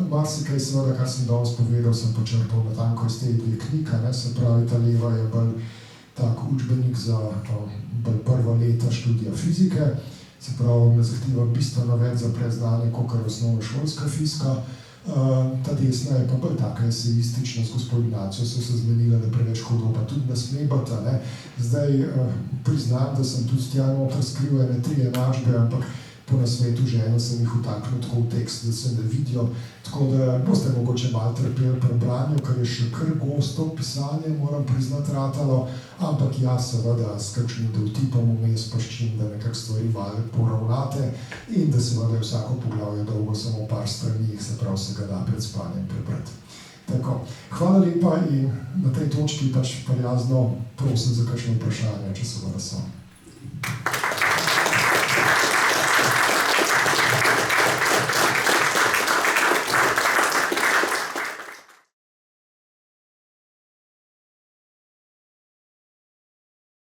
Marsikaj seveda, kar sem danes povedal, sem počrpal natanko iz te dve knjige, se pravi, ta leva je bolj tak učbenik za bolj prva leta študija fizike, se pravi, ne zahteva bistveno več za predznanje, kakor osnovnošolska fizika. Ta desna je pa bolj taka esejistična, s gospo Ignacijo so se zmenila, da preveč hudo pa tudi ne sme biti. Zdaj priznam, da sem tudi tja noter skril ene 3 enačbe, ampak po nasvetu žene sem jih vtaknil tako v tekst, da se ne vidijo. Tako da boste mogoče malo trpeli pri branju, ker je še kar gosto pisanje, moram priznati, ratalo, ampak ja, seveda s kakšnim dovtipom vmes pa s čim, da nekako stvari malo poravnate in da seveda je vsako poglavje dolgo samo par strani, se pravi se ga da pred spanjem prebrati. Tako, hvala lepa in na tej točki pač prijazno prosim za kakšno vprašanje, če seveda so.